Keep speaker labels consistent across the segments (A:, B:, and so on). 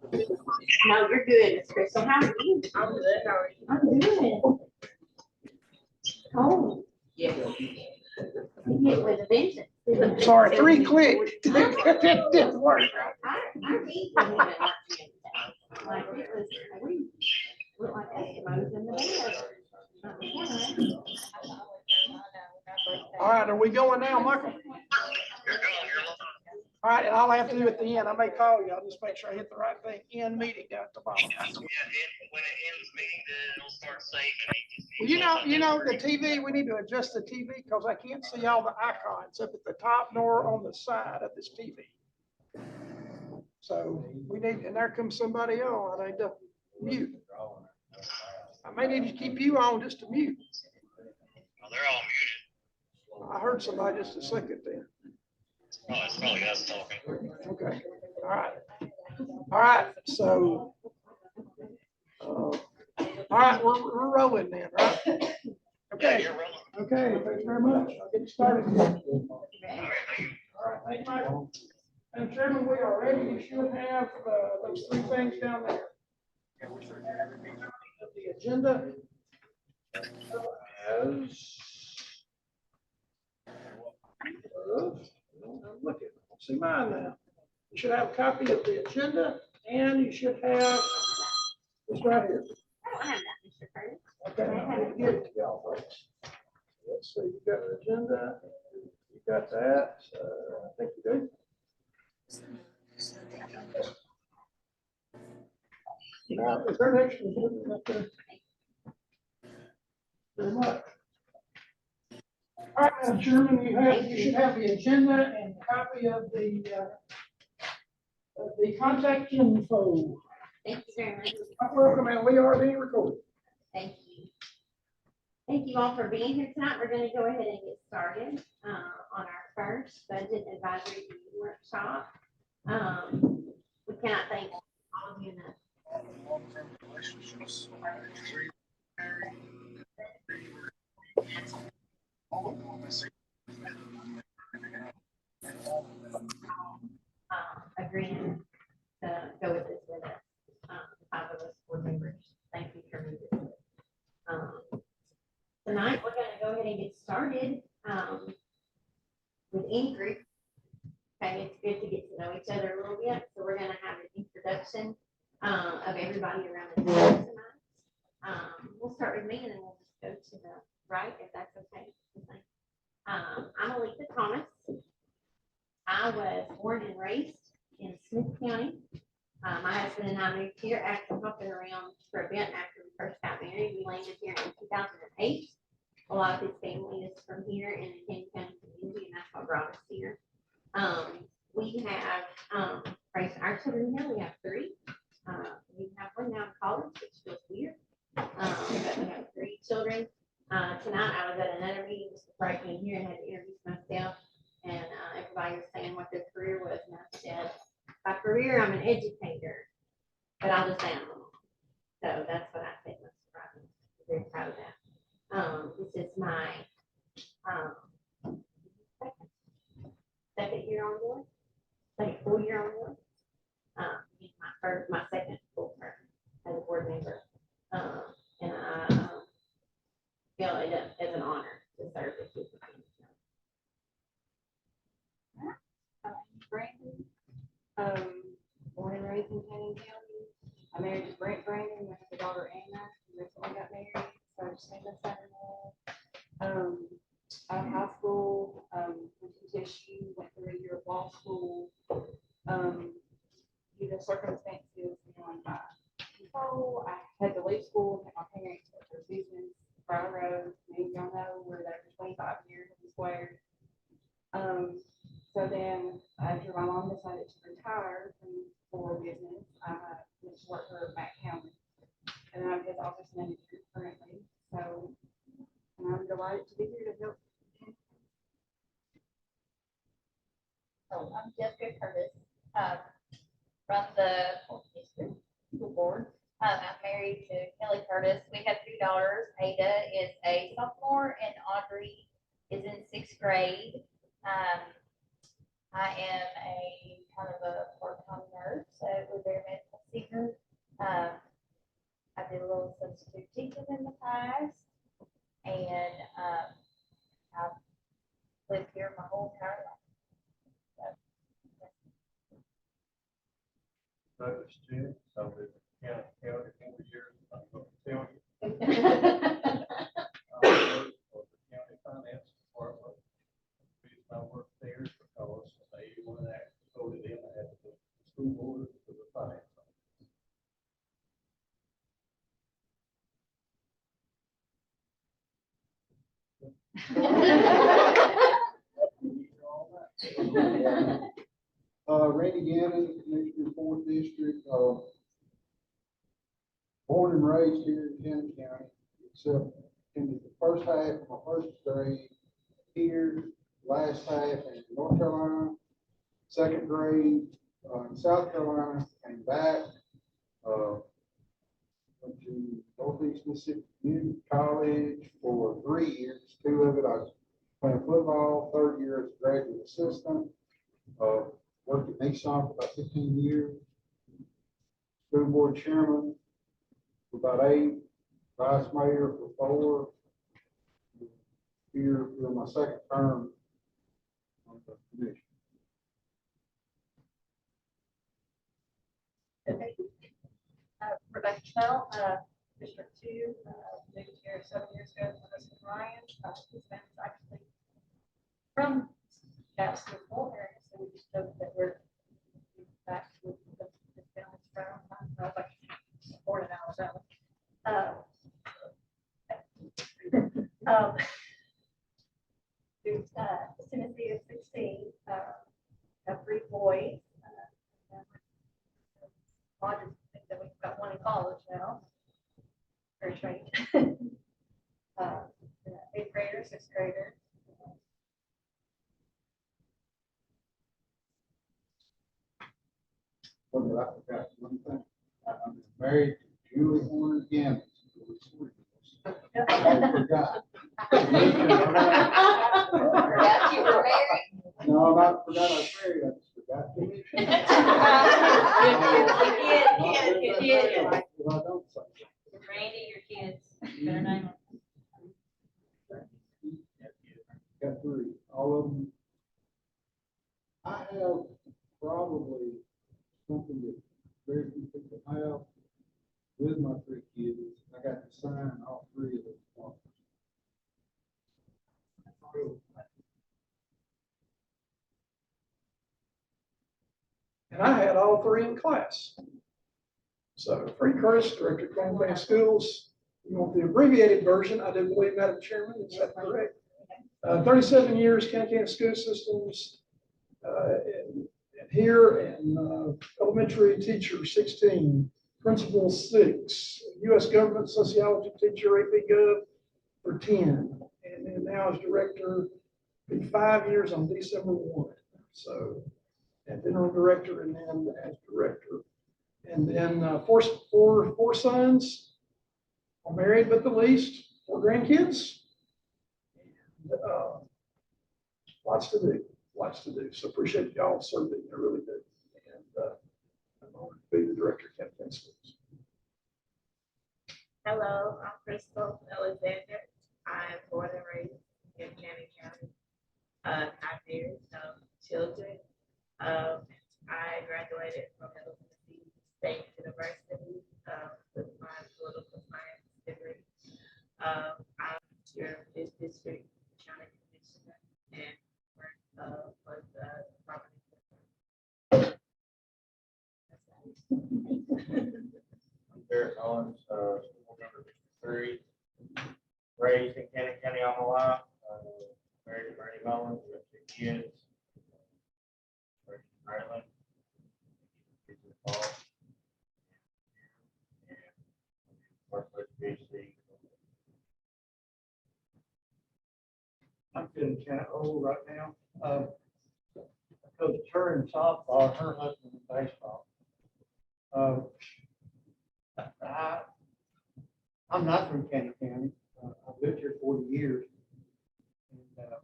A: No, you're good, Miss Crystal. How are you?
B: I'm good. How are you?
A: I'm good. Oh,
B: Yes.
A: you hit with a vengeance.
C: Sorry, 3 clicks. It didn't work.
A: I need to have it like it was, we look like Eskimos in the bed.
C: All right, are we going now, Michael? All right, and all I have to do at the end, I may call you. I'll just make sure I hit the right thing. End meeting down at the bottom.
D: Yeah, when it ends meeting, then it'll start saving.
C: Well, you know, the TV, we need to adjust the TV because I can't see all the icons up at the top nor on the side of this TV. So we need, and there comes somebody on. I need to mute. I may need to keep you on just to mute.
D: Well, they're all muted.
C: I heard somebody just a second there.
D: Oh, it's probably us talking.
C: Okay, all right. All right, so, all right, we're rolling then, right?
D: Yeah,
C: Okay,
D: you're rolling.
C: okay, thanks very much. I'll get started. All
D: All right, thank you.
C: right, thank you, Michael. And Chairman, we are ready. You should have those 3 things down there. The agenda. Look at, see mine now. You should have a copy of the agenda and you should have this right here.
A: I don't have that, Mr. Curtis.
C: Okay, I'm gonna give it to y'all folks. Let's see, you got an agenda, you got that, I think you do. Now, is there an extra agenda up there? Very much. All right, Madam Chairman, you should have the agenda and a copy of the contact info.
A: Thank you very much.
C: Welcome, and we are being recorded.
A: Thank you. Thank you all for being here tonight. We're going to go ahead and get started on our first budget advisory workshop. We cannot thank all of you enough. Agreeing to go with this with us. 5 of us board members. Thank you for moving. Tonight, we're going to go ahead and get started with in-group. Okay, it's good to get to know each other a little bit. So we're going to have an introduction of everybody around the table tonight. We'll start with me and then we'll just go to the right, if that's okay. I'm Aletha Thomas. I was born and raised in Smith County. My husband and I moved here after hopping around for a bit after we first got married. We landed here in 2008. A lot of his family is from here in the King County community, and that's what brought us here. We have raised our children here. We have 3. We have one now in college, which feels weird. But we have 3 children. Tonight I was at another meeting just before I came here and had to introduce myself. And everybody was saying what their career was, and I said, by career, I'm an educator, but I'll just say I'm a mom. So that's what I said. I'm very proud of that. This is my second year on board, second full year on board. My second full term as a board member. And I feel it as an honor to serve with you.
E: Brandon, born and raised in Canyon County. I married to Brent Brandon. I have a daughter Anna. We recently got married, so I just made this Saturday. Out of high school, went to TSU, went through a year of law school. Due to circumstances beyond my control, I had to leave school and take my parents to their business, Friday Road. Many of y'all know we're there for 25 years in the square. So then, after my mom decided to retire from for business, I went to work for Matt County, and I'm his office manager currently. So, and I'm delighted to be here to help.
F: So I'm Jessica Curtis, from the school board. I'm married to Kelly Curtis. We have 2 daughters. Ada is a sophomore and Audrey is in 6th grade. I am a kind of a part-time nurse at Woodbury Medical in the past. And, I've lived here my whole entire life.
B: Those two, so the county, 4 years, I'm going to tell you. I work for the county finance department. The reason I work there is because the 81 Act voted in, I had to go to the school board for the finance.
G: Randy Gannon, Commissioner, 4th District, born and raised here in Kenton County, except in the first half of my first grade here, last half in North Carolina, second grade, in South Carolina, came back, went to Northeast Mississippi Community College for 3 years, 2 of it, I was playing football, 3rd year as a graduate assistant, worked at Nissan for about 15 years, school board chairman for about 8, vice mayor for 4. Here for my second term on the commission.
E: Rebecca Snell, District 2, moved here 7 years ago, with my husband Ryan. His family's actually from Jackson Hole area, so we just know that we're back to the family's from. I was like, born in Alabama.
F: Tennessee is 16, have 3 boys. I just think that we've got 1 in college now. Very strange. 8th grader, 6th grader.
G: Oh, but I forgot one thing. I'm married to Julie Horner Gannon. I forgot.
F: Forgot you were married.
G: No, not forgot I was married, I just forgot to mention.
F: You
G: If I don't say.
F: Randy, your kids, their name.
G: Got 3, all of them. I have probably something that very few people have with my 3 kids. I got to sign all 3 of those forms.
C: And I had all 3 in class. So Freddie Curtis, Director of Cleveland County Schools. You want the abbreviated version? I do believe, Madam Chairman, is that correct? 37 years, County School Systems, and here, and elementary teacher 16, principal 6, U.S. Government Sociology teacher, AP Gov for 10, and then now as director, be 5 years on December 1. So, and then on director, and then as director, and then 4 sons, are married but the least, 4 grandkids. Lots to do, lots to do. So appreciate y'all serving, I really do. And I'm honored to be the director of Kenton County Schools.
H: Hello, I'm Crystal Alexander. I'm born and raised in Cannon County. Not married, no children. I graduated from Middle Tennessee State University with my political science degree. I'm your fifth district county commissioner and was property.
B: I'm Derek Owens, school member District 3, raised in Cannon County all my life, married to Bernie Mullins, we have 2 kids. Raised in Maryland. Kids in the fall. And work with PhD.
I: I'm feeling kind of old right now. Coach her in softball, her husband in baseball. I'm not from Cannon County. I've lived here 40 years. And the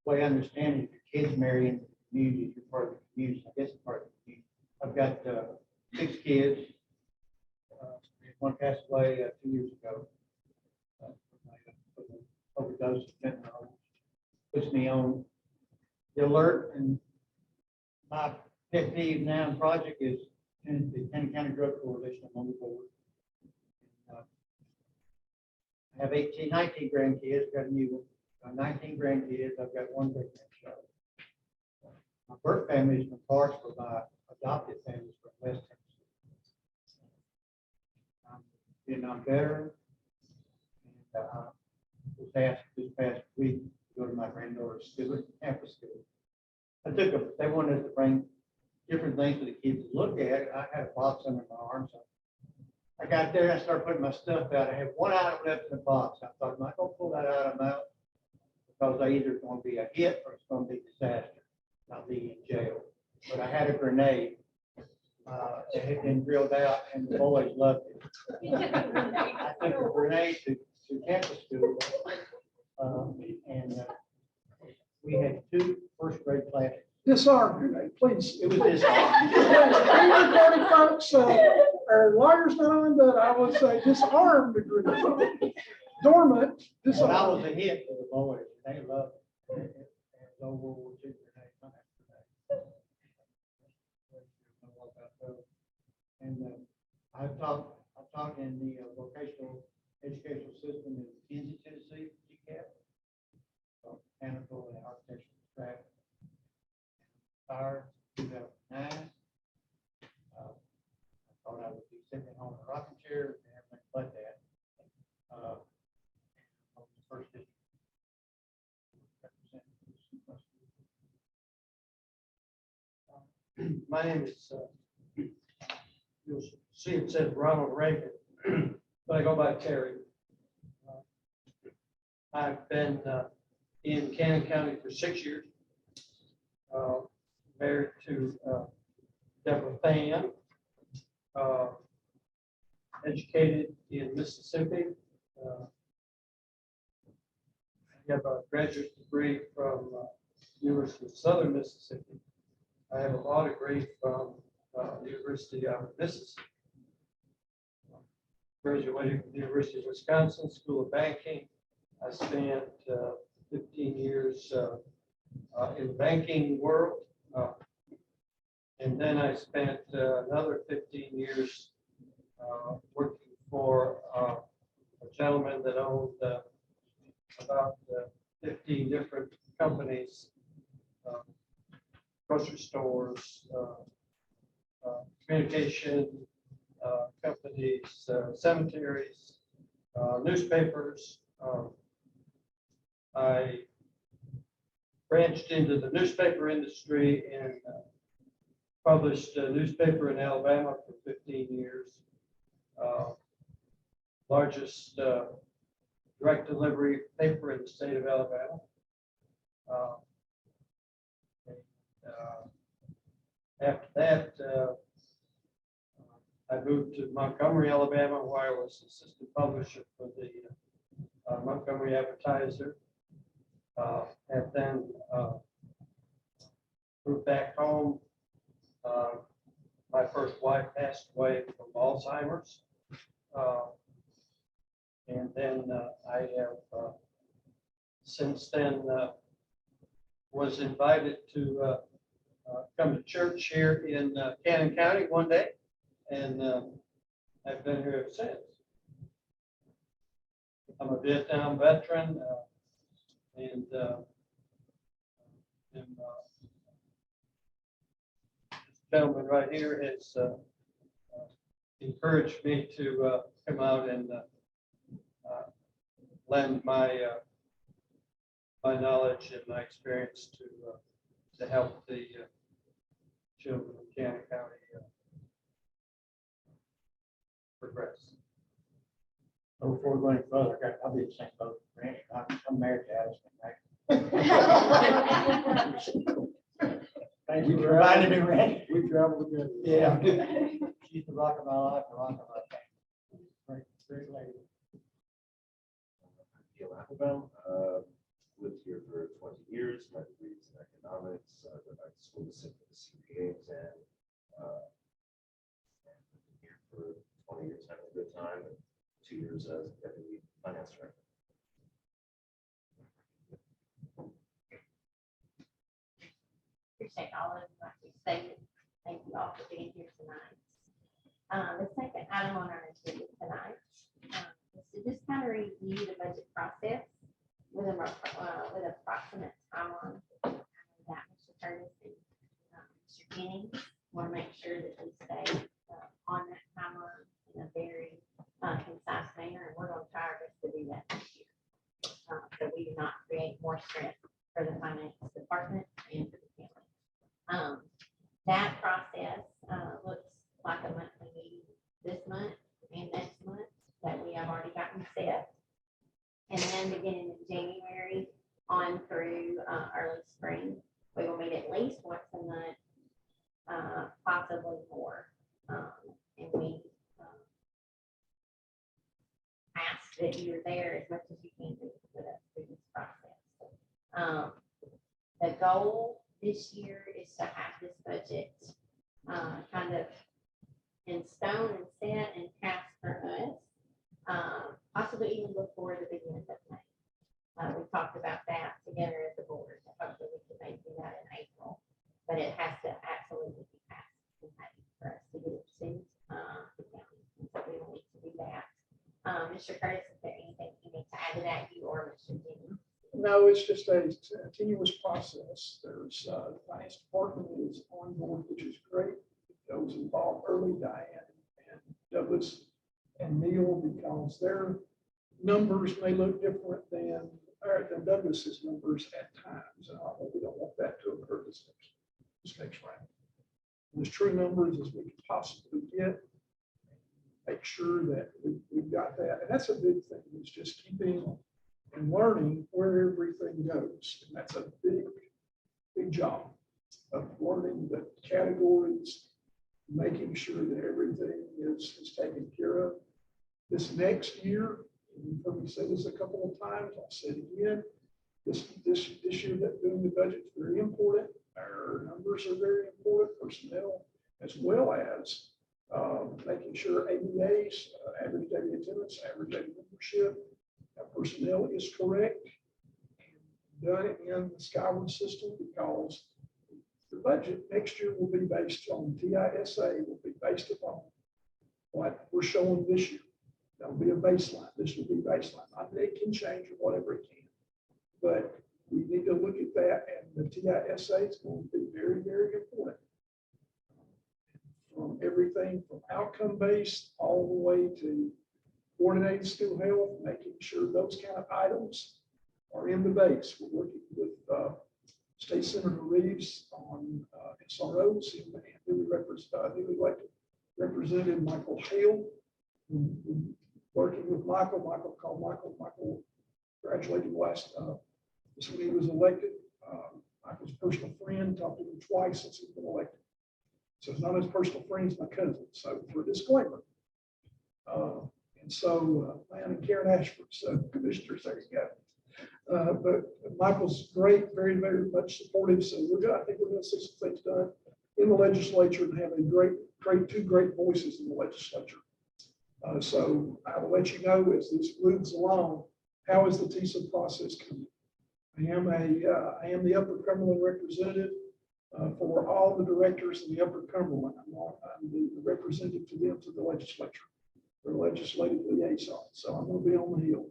I: way I understand it, if your kids marry into the community, you're part of the community. I guess it's part of the community. I've got 6 kids. One passed away 2 years ago. alert, and my pet peeve now in project is the Kenny County Drug Coalition. I'm on the board. I have 19 grandkids, got a new one. 19 grandkids, I've got one great grandchild. My birth family is from Parks, but my adopted family is from West Texas. I'm a Vietnam veteran. And was asked this past week to go to my granddaughter's school, campus school. They wanted to bring different things for the kids to look at. I had a box under my arm, so I got there and I started putting my stuff out. I had one item left in the box. I thought, I'm not gonna pull that item out because I either going to be a hit or it's going to be a disaster. I'll be in jail. But I had a grenade. It had been drilled out and the boys loved it. I took a grenade to campus school. We had 2 first-grade classes.
C: Disarm grenade, please.
I: It was disarmed.
C: Recording folks, our lawyers not on, but I would say disarmed grenade. Dormant,
I: But I
C: disarmed.
I: was a hit for the boys. They loved it. It was old World War II grenade. And I've taught in the vocational educational system in Kansas, Tennessee, GCAP. So mechanical and architectural track. Retired 2009. I thought I would be sitting home in a rocking chair and everything like that. First district.
J: My name is, you'll see it says Ronald Reagan, but I go by Terry. I've been in Cannon County for 6 years. Married to Deborah Fan. Educated in Mississippi. I have a graduate degree from University of Southern Mississippi. I have a law degree from University of Mississippi. Graduated from the University of Wisconsin School of Banking. I spent 15 years in the banking world. And then I spent another 15 years working for a gentleman that owned about 15 different companies, grocery stores, communication companies, cemeteries, newspapers. I branched into the newspaper industry and published a newspaper in Alabama for 15 years. Largest direct delivery paper in the state of Alabama. After that, I moved to Montgomery, Alabama, where I was assistant publisher for the Montgomery Advertiser. And then moved back home. My first wife passed away from Alzheimer's. And then I have since then was invited to come to church here in Cannon County one day, and I've been here ever since. I'm a Vietnam veteran, and this gentleman right here has encouraged me to come out and lend my my knowledge and my experience to help the children of Cannon County progress.
I: So before we go any further, I'll be the same boat. I'm married to Addison. Thank you for reminding me, Randy.
C: We travel together.
I: Yeah. She's the rock of my life, the rock of my family. Great lady.
K: Neil Applebaum, lived here for 20 years, my degree is in economics, I went back to school to sit for the CPA exam. And been here for 20 years, having a good time, and 2 years as deputy finance director.
A: appreciate all of you, like we stated. Thank you all for being here tonight. The second item on our agenda tonight is to just kind of review the budget process with approximate timeline. That Mr. Curtis and Mr. Jennings want to make sure that we stay on that timeline in a very concise manner, and we're going to try our best to do that this year. So we do not create more stress for the finance department and for the family. That process looks like a monthly meeting this month and next month that we have already gotten set. And then beginning in January on through early spring, we will meet at least once a month, possibly more. And we ask that you're there as much as you can do with us through this process. The goal this year is to have this budget kind of in stone and set and passed for us, possibly even before the beginning of May. We talked about that together as a board. Hopefully we can maybe do that in April, but it has to absolutely be passed in May for us to get it to the county. So we will need to do that. Mr. Curtis, is there anything you need to add to that, you or Mr. Jennings?
C: No, it's just a continuous process. There's, the finance department is on board, which is great. Those involved early, Diane and Douglas and Neil, because their numbers may look different than Douglas's numbers at times. And we don't want that to occur this next round. As true numbers as we can possibly get, make sure that we've got that. And that's a big thing, is just keeping and learning where everything goes. And that's a big job of learning the categories, making sure that everything is taken care of. This next year, you've heard me say this a couple of times, I'll say it again, this year that doing the budget is very important. Our numbers are very important, personnel, as well as making sure ADAs, average daily attendance, average daily membership, personnel is correct and done in the Skyward system, because the budget next year will be based on TISA, will be based upon what we're showing this year. That'll be a baseline. This will be baseline. Not that it can change or whatever it can, but we need to look at that, and the TISA is going to be very, very important. From everything from outcome-based all the way to coordinated school health, making sure those kind of items are in the base. We're working with State Senator Reeves on SROs and newly elected Representative Michael Hale. Working with Michael graduated last, this when he was elected. Michael's personal friend, talked to him twice since he's been elected. So it's not his personal friend, it's my cousin. So for a disclaimer. And so, and Karen Ashford, so commissioners, there you go. But Michael's great, very, very much supportive. So I think we're going to see some things done in the legislature and have two great voices in the legislature. So I will let you know as this moves along, how is the TISA process coming? I am the Upper Cumberland representative for all the directors in the Upper Cumberland. I'm the representative to them to the legislature, the legislative liaison. So I'm going to be on the Hill.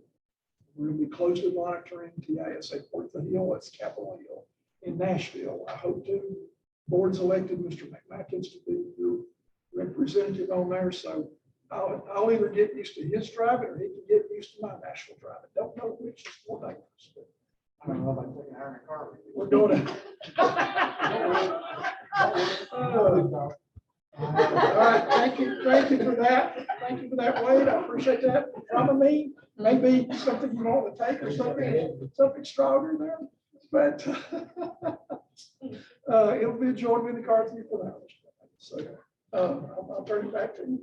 C: We're going to be closely monitoring TISA Port the Hill. That's Capitol Hill in Nashville. I hope to. Board's elected Mr. McMackins to be your representative on there. So I'll either get used to his driving or he can get used to my Nashville driving. Don't know which is more dangerous. But
I: I don't know about taking her in a car.
C: we're going to. All right, thank you for that. Thank you for that, Wade. I appreciate that from me. Maybe something you want to take or something stronger there, but it'll be a joy to be in the car with you for that. So I'll turn it back to you.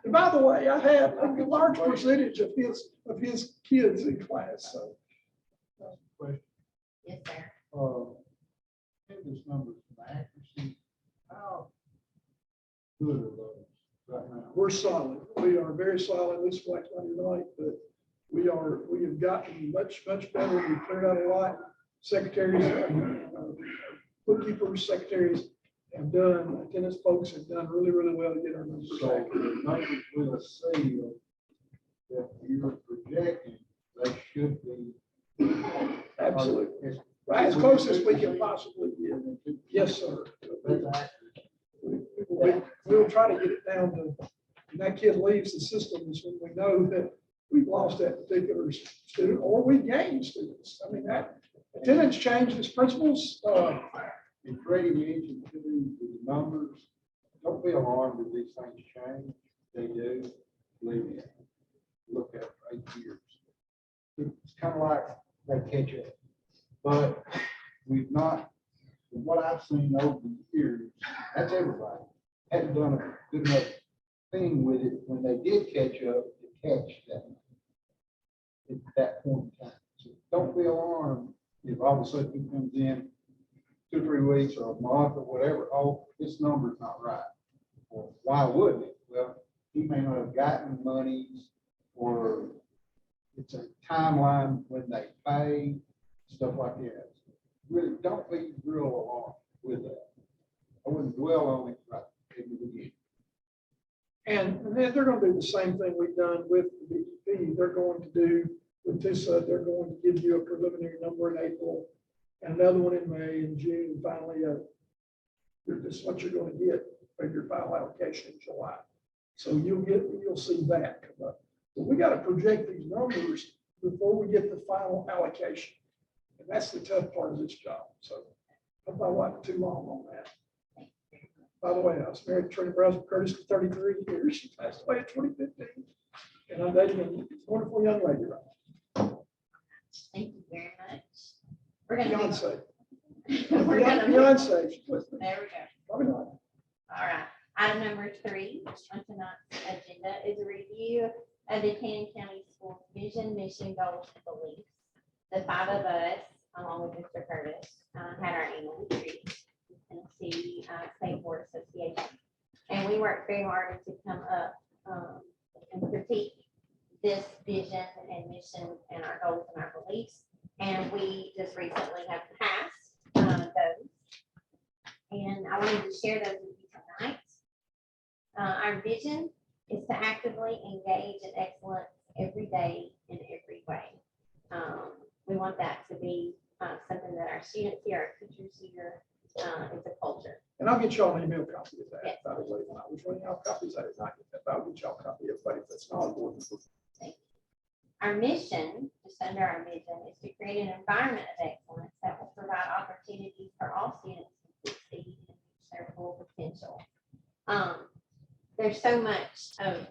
C: And by the way, I had a large percentage of his kids in class. So.
A: Yes, sir.
G: This numbers and accuracy, how good are those right now?
C: We're solid. We are very solid this Black Monday night, but we have gotten much better. We cleared out a lot. Secretaries bookkeepers, secretaries have done, attendance folks have done really, really well to get our numbers
G: So
C: back.
G: the numbers we'll see that you're projecting, they should be.
C: Absolutely. Right, as close as we can possibly get. Yes, sir.
G: That's accurate.
C: We'll try to get it down to, when that kid leaves the system is when we know that we've lost that particular student or we gained students. I mean, that attendance changes, principals,
G: And Freddie mentioned too, the numbers, don't be alarmed if these things change. They do, believe me. Look at it for 8 years. It's kind of like they catch up. But we've not, from what I've seen over the years, that's everybody. Hadn't done a good enough thing with it when they did catch up to catch them at that point in time. So don't be alarmed if all of a sudden he comes in 2 or 3 weeks or a month or whatever, oh, this number's not right. Well, why wouldn't it? Well, he may not have gotten monies or it's a timeline when they pay, stuff like that. Really, don't be real alarmed with that. I wouldn't dwell on it right in the beginning.
C: and then they're gonna do the same thing we've done with the DEP. They're going to do with TISA, they're going to give you a preliminary number in April and another one in May and June, and finally, this is what you're gonna get for your final allocation in July. So you'll see that come up. But we gotta project these numbers before we get the final allocation. And that's the tough part of this job. So I hope I wasn't too long on that. By the way, I was married to Trina Browser Curtis for 33 years. She passed away in 2015. And I'm dating a wonderful young lady right
A: Thank you very much. We're gonna,
C: now.
A: move-
C: Beyonce.
A: we're gonna, move-
C: Beyonce, she's listening.
A: there we go.
C: Probably not.
A: All right. Item number 3 on tonight's agenda is a review of the Cannon County Schools vision, mission, goals, and beliefs. The 5 of us, along with Mr. Curtis, had our annual retreat in Tennessee State Board Association. And we worked very hard to come up and critique this vision and mission and our goals and our beliefs. And we just recently have passed those. And I wanted to share those with you tonight. Our vision is to actively engage in excellence every day in every way. We want that to be something that our students here, our teachers here, it's a culture.
C: And I'll get y'all an email copy of
A: Yes.
C: that. By the way, when I was running out copies, I did not get that. But I'll get y'all a copy of it, if that's not important.
A: Our mission, just under our vision, is to create an environment of excellence that will provide opportunities for all students to succeed and reach their full potential. There's so much of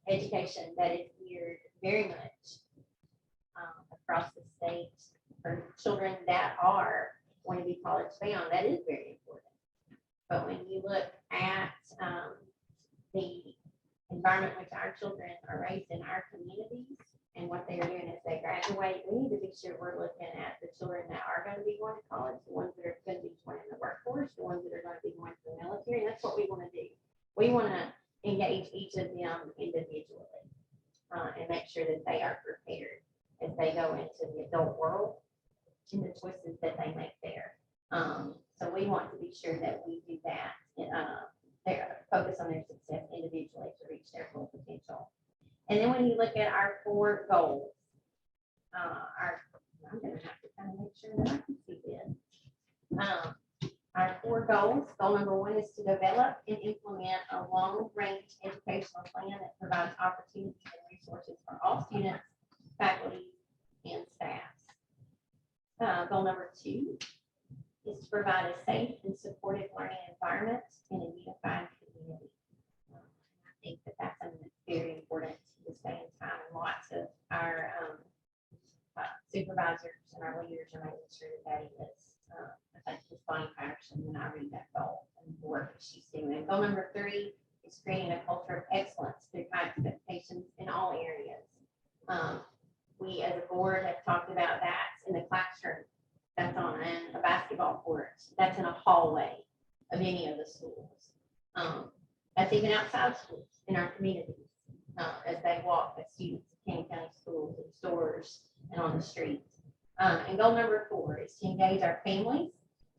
A: education that is geared very much across the state for children that are going to be college bound. That is very important. But when you look at the environment in which our children are raised in our communities and what they are doing as they graduate, we need to be sure we're looking at the children that are going to be going to college, the ones that are going to be joining the workforce, the ones that are going to be going to the military. That's what we want to do. We want to engage each of them individually and make sure that they are prepared as they go into the adult world and the choices that they make there. So we want to be sure that we do that, focus on their success individually to reach their full potential. And then when you look at our 4 goals, I'm gonna have to kind of make sure that I can see this. Our 4 goals, goal number 1 is to develop and implement a long-range educational plan that provides opportunities and resources for all students, faculty, and staff. Goal number 2 is to provide a safe and supportive learning environment in a unified community. I think that that's something that's very important to this day and time, and lots of our supervisors and our leaders are making sure that is. I think it's fine action when I read that goal and the work that she's doing. Goal number 3 is creating a culture of excellence through high expectations in all areas. We as a board have talked about that in the classroom, that's on a basketball court, that's in a hallway of any of the schools. That's even outside schools in our communities, as they walk as students at Cannon County schools and stores and on the streets. And goal number 4 is to engage our families,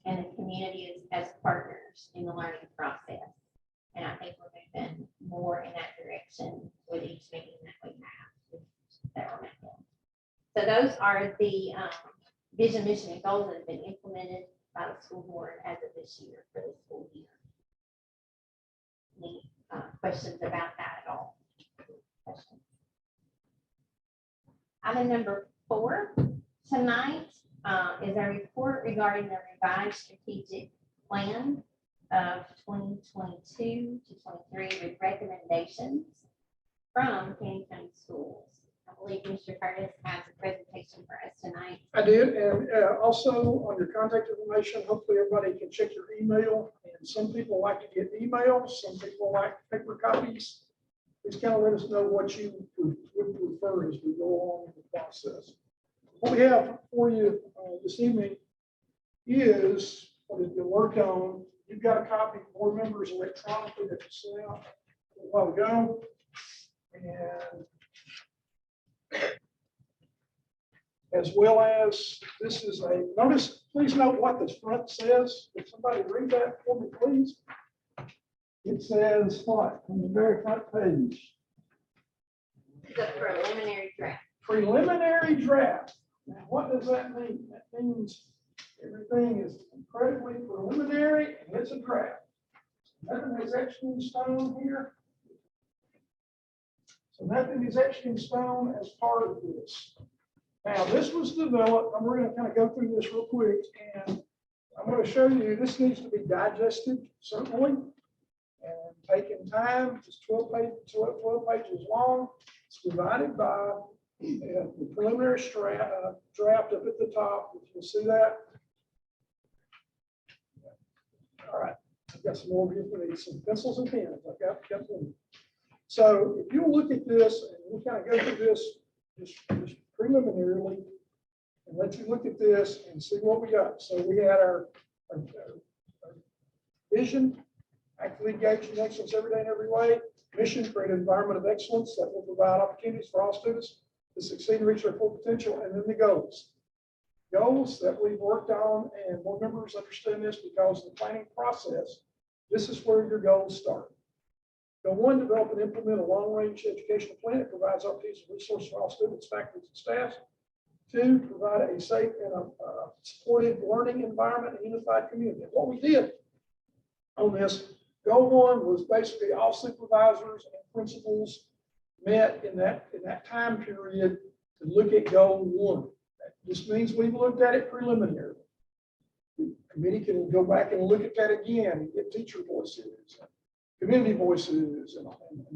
A: and the community as partners in the learning process. And I think we're moving more in that direction with each meeting that we have. That we're making. So those are the vision, mission, and goals that have been implemented by the school board as of this year for the school year. Any questions about that at all? Questions? Item number 4 tonight is a report regarding the revised strategic plan of 2022 to 23 with recommendations from Canyon County Schools. I believe Mr. Curtis has a presentation for us tonight.
C: I did, and also on your contact information, hopefully everybody can check your email. And some people like to get emails, some people like paper copies. Please kind of let us know what you would prefer as we go along in the process. What we have for you this evening is what has been worked on. You've got a copy of board members electronically that you sent out a while ago. And as well as this is a notice, please note what this front says. If somebody read that for me, please. It says what on the very front page?
A: The preliminary draft.
C: Preliminary draft. Now, what does that mean? That means everything is incredibly preliminary and it's a draft. Nothing is etched in stone here. So nothing is etched in stone as part of this. Now, this was developed, and we're going to kind of go through this real quick, and I'm going to show you, this needs to be digested, certainly, and taken time. It's 12 pages long. It's divided by the preliminary draft up at the top, if you'll see that. All right, I've got some more if you need some pencils and pens. I've got them. So if you look at this, and we'll kind of go through this just preliminarily, and let you look at this and see what we got. So we had our vision, actively engaged in excellence every day in every way. Mission, create an environment of excellence that will provide opportunities for all students to succeed and reach their full potential. And then the goals. Goals that we've worked on, and board members understand this because the planning process, this is where your goals start. Goal 1, develop and implement a long-range educational plan that provides opportunities and resources for all students, faculty, and staff. 2, provide a safe and a supportive learning environment and unified community. And what we did on this, Goal 1 was basically all supervisors and principals met in that time period to look at Goal 1. That just means we've looked at it preliminarily. The committee can go back and look at that again and get teacher voices, community voices, and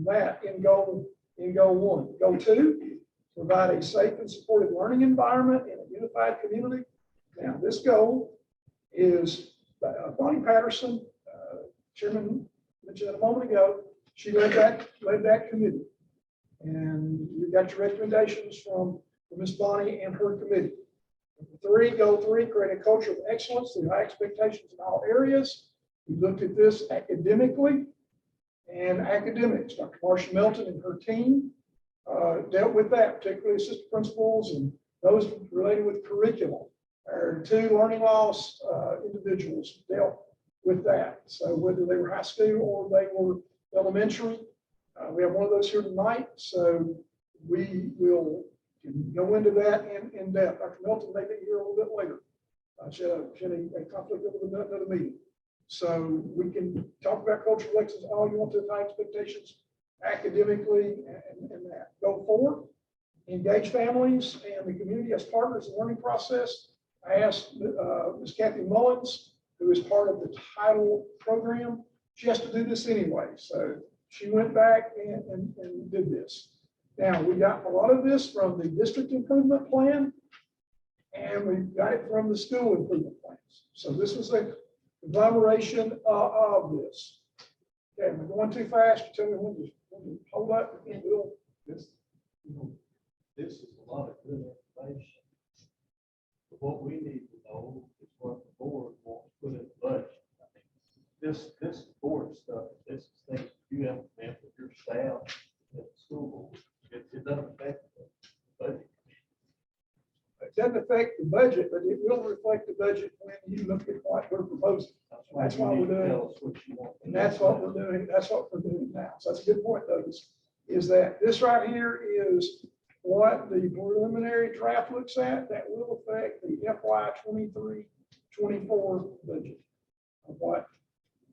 C: that in Goal 1. Goal 2, provide a safe and supportive learning environment in a unified community. Now, this goal is Bonnie Patterson, Chairman mentioned it a moment ago. She led that committee, and you got your recommendations from Ms. Bonnie and her committee. Goal 3, create a culture of excellence through high expectations in all areas. We looked at this academically and academics. Dr. Marsha Melton and her team dealt with that, particularly assistant principals and those related with curriculum. Our 2 learning loss individuals dealt with that. So whether they were high school or they were elementary, we have one of those here tonight. So we will go into that in depth. Dr. Melton may be here a little bit later. She had a conflict over another meeting. So we can talk about cultural excellence all you want to, high expectations academically and that. Goal 4, engage families and the community as partners in the learning process. I asked Ms. Kathy Mullins, who is part of the title program. She has to do this anyway. So she went back and did this. Now, we got a lot of this from the district improvement plan, and we got it from the school improvement plans. So this was a conglomeration of this. Okay, am I going too fast? Tell me when to hold up.
J: This is a lot of good information. But what we need to know is what the board wants to put in the budget. I mean, this board stuff, this is things you implement with your staff at the school board. It doesn't affect the budget.
C: It doesn't affect affect the budget, but it will reflect the budget when you look at what we're proposing. That's why we're doing,
I: Tell us what you want.
C: and that's what we're doing, that's what we're doing now. So that's a good point, though, is that this right here is what the preliminary draft looks at that will affect the FY 23-24 budget of what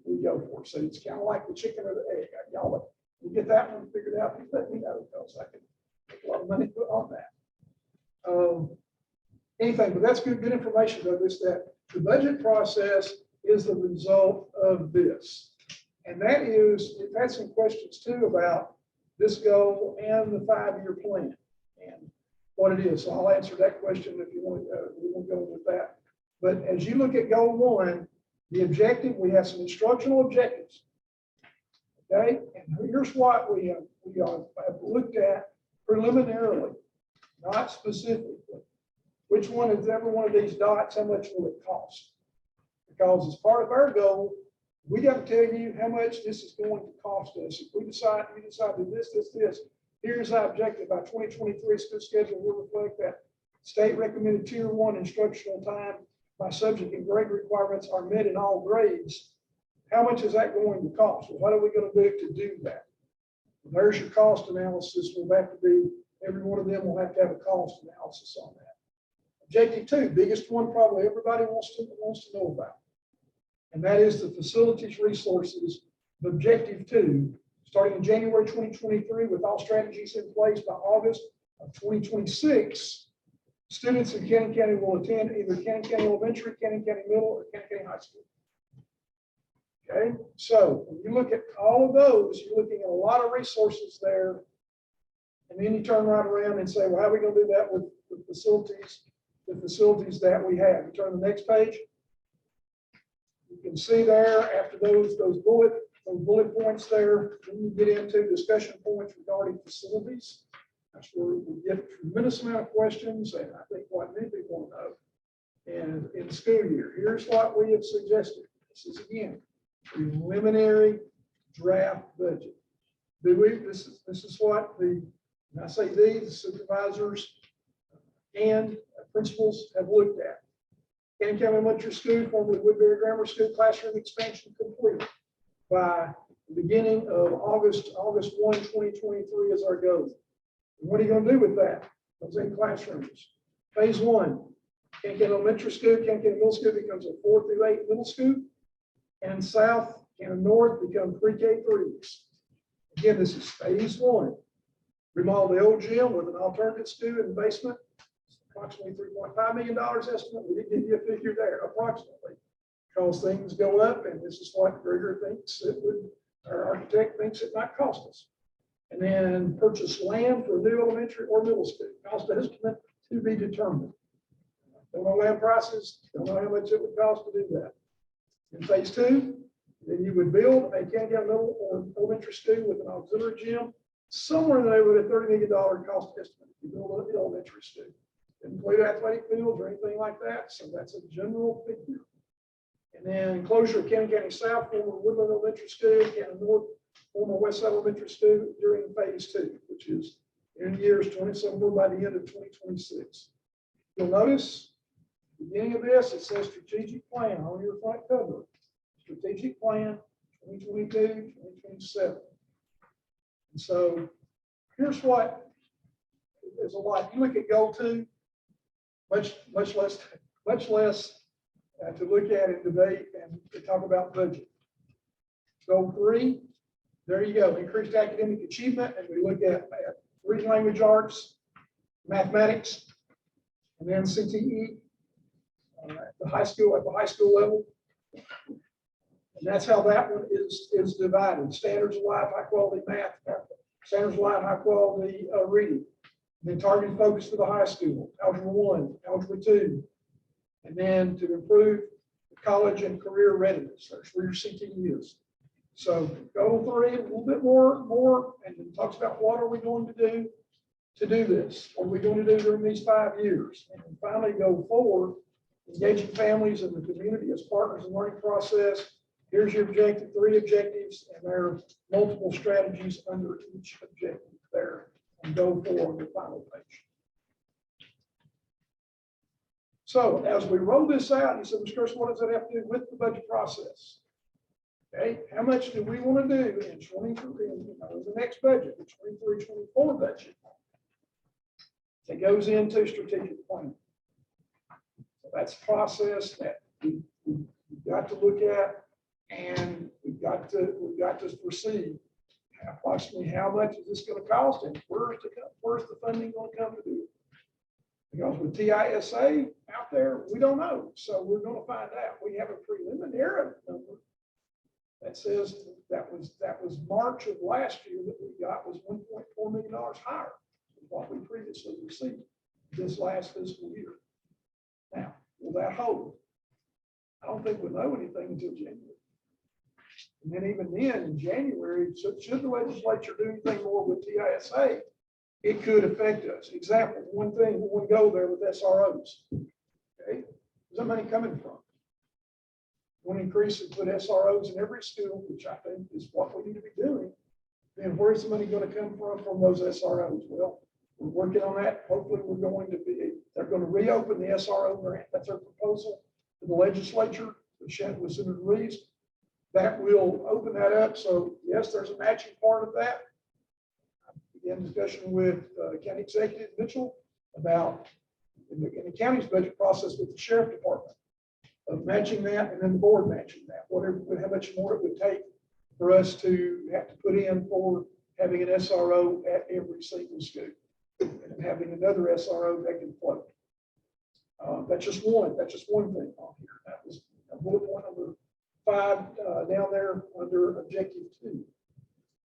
C: we go for. So it's kind of like the chicken or the egg. Y'all, you get that one figured out, please let me know, because I can make a lot of money put on that. Anything, but that's good information, though, is that the budget process is the result of this. And that is, we've had some questions too about this goal and the 5-year plan and what it is. So I'll answer that question if you want, we won't go with that. But as you look at goal 1, the objective, we have some instructional objectives. Okay, and here's what we have looked at preliminarily, not specifically. Which one is every one of these dots, how much will it cost? Because as part of our goal, we got to tell you how much this is going to cost us. If we decide, to do this, here's our objective. By 2023 school schedule will reflect that state recommended tier 1 instructional time by subject and grade requirements are met in all grades. How much is that going to cost? Well, what are we going to do to do that? Well, there's your cost analysis. Will have to be, every one of them will have to have a cost analysis on that. Objective 2, biggest one probably everybody wants to know about. And that is the facilities resources. The objective 2, starting in January 2023 with all strategies in place by August of 2026, students in Cannon County will attend either Cannon County Elementary, Cannon County Middle, or Cannon County High School. Okay, so when you look at all of those, you're looking at a lot of resources there. And then you turn right around and say, well, how are we going to do that with the facilities that we have? You turn to the next page. You can see there after those bullet points there, then you get into discussion points regarding facilities. That's where we get a tremendous amount of questions, and I think what many people want to know. And in the school year, here's what we have suggested. This is again preliminary draft budget. This is what and I say the supervisors and principals have looked at. Cannon County Elementary School, formerly Woodbury Grammar School, classroom expansion complete by the beginning of August 1, 2023 is our goal. And what are you going to do with that? Those in classrooms. Phase 1, Cannon County Elementary School, Cannon County Middle School becomes a 4 through 8 middle school, and South Cannon North become pre-K3s. Again, this is phase 1. Remodel the old gym with an alternative school in the basement. Approximately $3.5 million estimate. We didn't give you a figure there, approximately, because things go up, and this is what Gregor thinks it would, our architect thinks it might cost us. And then purchase land for a new elementary or middle school. Cost estimate to be determined. Don't know land prices, don't know how much it would cost to do that. In phase 2, then you would build a Cannon County middle or elementary school with an auxiliary gym, somewhere in the neighborhood of $30 million cost estimate. You build an elementary school. Didn't include athletic fields or anything like that, so that's a general figure. And then enclosure of Cannon County South, former Woodland Elementary School, Cannon North, former Westside Elementary School during phase 2, which is in years 20, somewhere by the end of 2026. You'll notice, beginning of this, it says strategic plan on your front cover. Strategic plan 2022, 2027. And so here's what there's a lot. You look at goal 2, much less to look at and debate and to talk about budget. Goal 3, there you go, increased academic achievement, and we look at reading language arts, mathematics, and then CTE at the high school level. And that's how that one is divided. Standards of life, high quality math, standards of life, high quality reading. And then targeted focus for the high school, algebra 1, algebra 2. And then to improve college and career readiness, that's where your CTE is. So goal 3, a little bit more, and it talks about what are we going to do this? What are we going to do during these 5 years? And then finally, goal 4, engaging families and the community as partners in the learning process. Here's your objective, 3 objectives, and there are multiple strategies under each objective there. And goal 4 on the final page. So as we roll this out, you said, Mr. Chris, what does that have to do with the budget process? Okay, how much do we want to do in 23, the next budget, the 23-24 budget? It goes into strategic planning. So that's a process that we've got to look at, and we've got to foresee approximately how much is this going to cost, and where's the funding going to come to do it? Because with TISA out there, we don't know, so we're going to find out. We have a preliminary number that says that was March of last year that we got was $1.4 million higher than what we previously received this last fiscal year. Now, will that hold? I don't think we'll know anything until January. And then even then, in January, should the legislature do anything more with TISA, it could affect us. Example, one go there with SROs. Okay, where's that money coming from? One increase and put SROs in every school, which I think is what we need to be doing. Then where's the money going to come from those SROs? Well, we're working on that. Hopefully they're going to reopen the SRO grant. That's our proposal to the legislature, with Senator Reeves. That will open that up. So yes, there's a matching part of that. I began discussion with County Executive Mitchell about in the county's budget process with the sheriff department of matching that, and then the board matching that, how much more it would take for us to have to put in for having an SRO at every single school and having another SRO that can float. That's just one thing on here. That was bullet point number 5 down there under objective 2.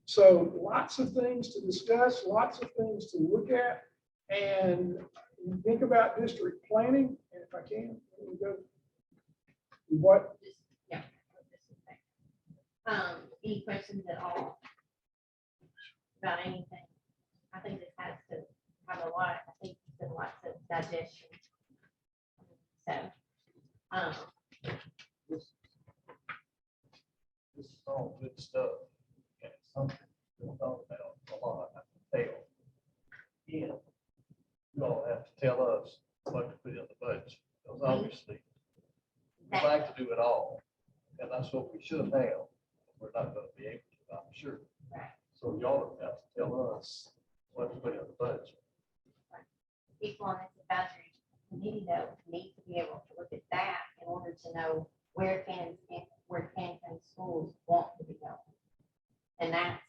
C: So lots of things to discuss, lots of things to look at, and think about district planning. And if I can, let me go. What?
A: Yeah. Any questions at all about anything? I think this has to have a lot. I think there's lots of digestion. So,
J: This is all good stuff. And it's something we'll talk about a lot. I can tell. Yeah. You all have to tell us what to put in the budget, because obviously we like to do it all. And that's what we should have. We're not going to be able to, I'm sure.
A: Right.
J: So y'all have to tell us what to put in the budget.
A: people on this advisory committee though need to be able to look at that in order to know where Canton schools want to be going. And that's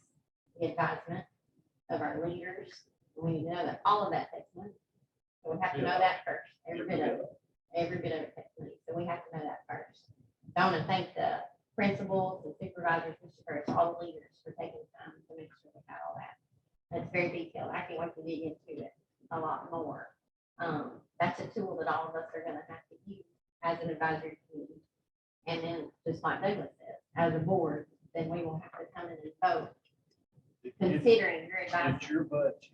A: the advisement of our leaders. We need to know that all of that takes money. So we have to know that first, every bit of it takes money. So we have to know that first. So I want to thank the principals and supervisors, Mr. Curtis, all the leaders for taking time to make sure we got all that. That's very detailed. I can't wait to dig into it a lot more. That's a tool that all of us are going to have to use as an advisory committee. And then, just like Douglas said, as a board, then we will have to come in and vote, considering your advice.
J: It's your budget.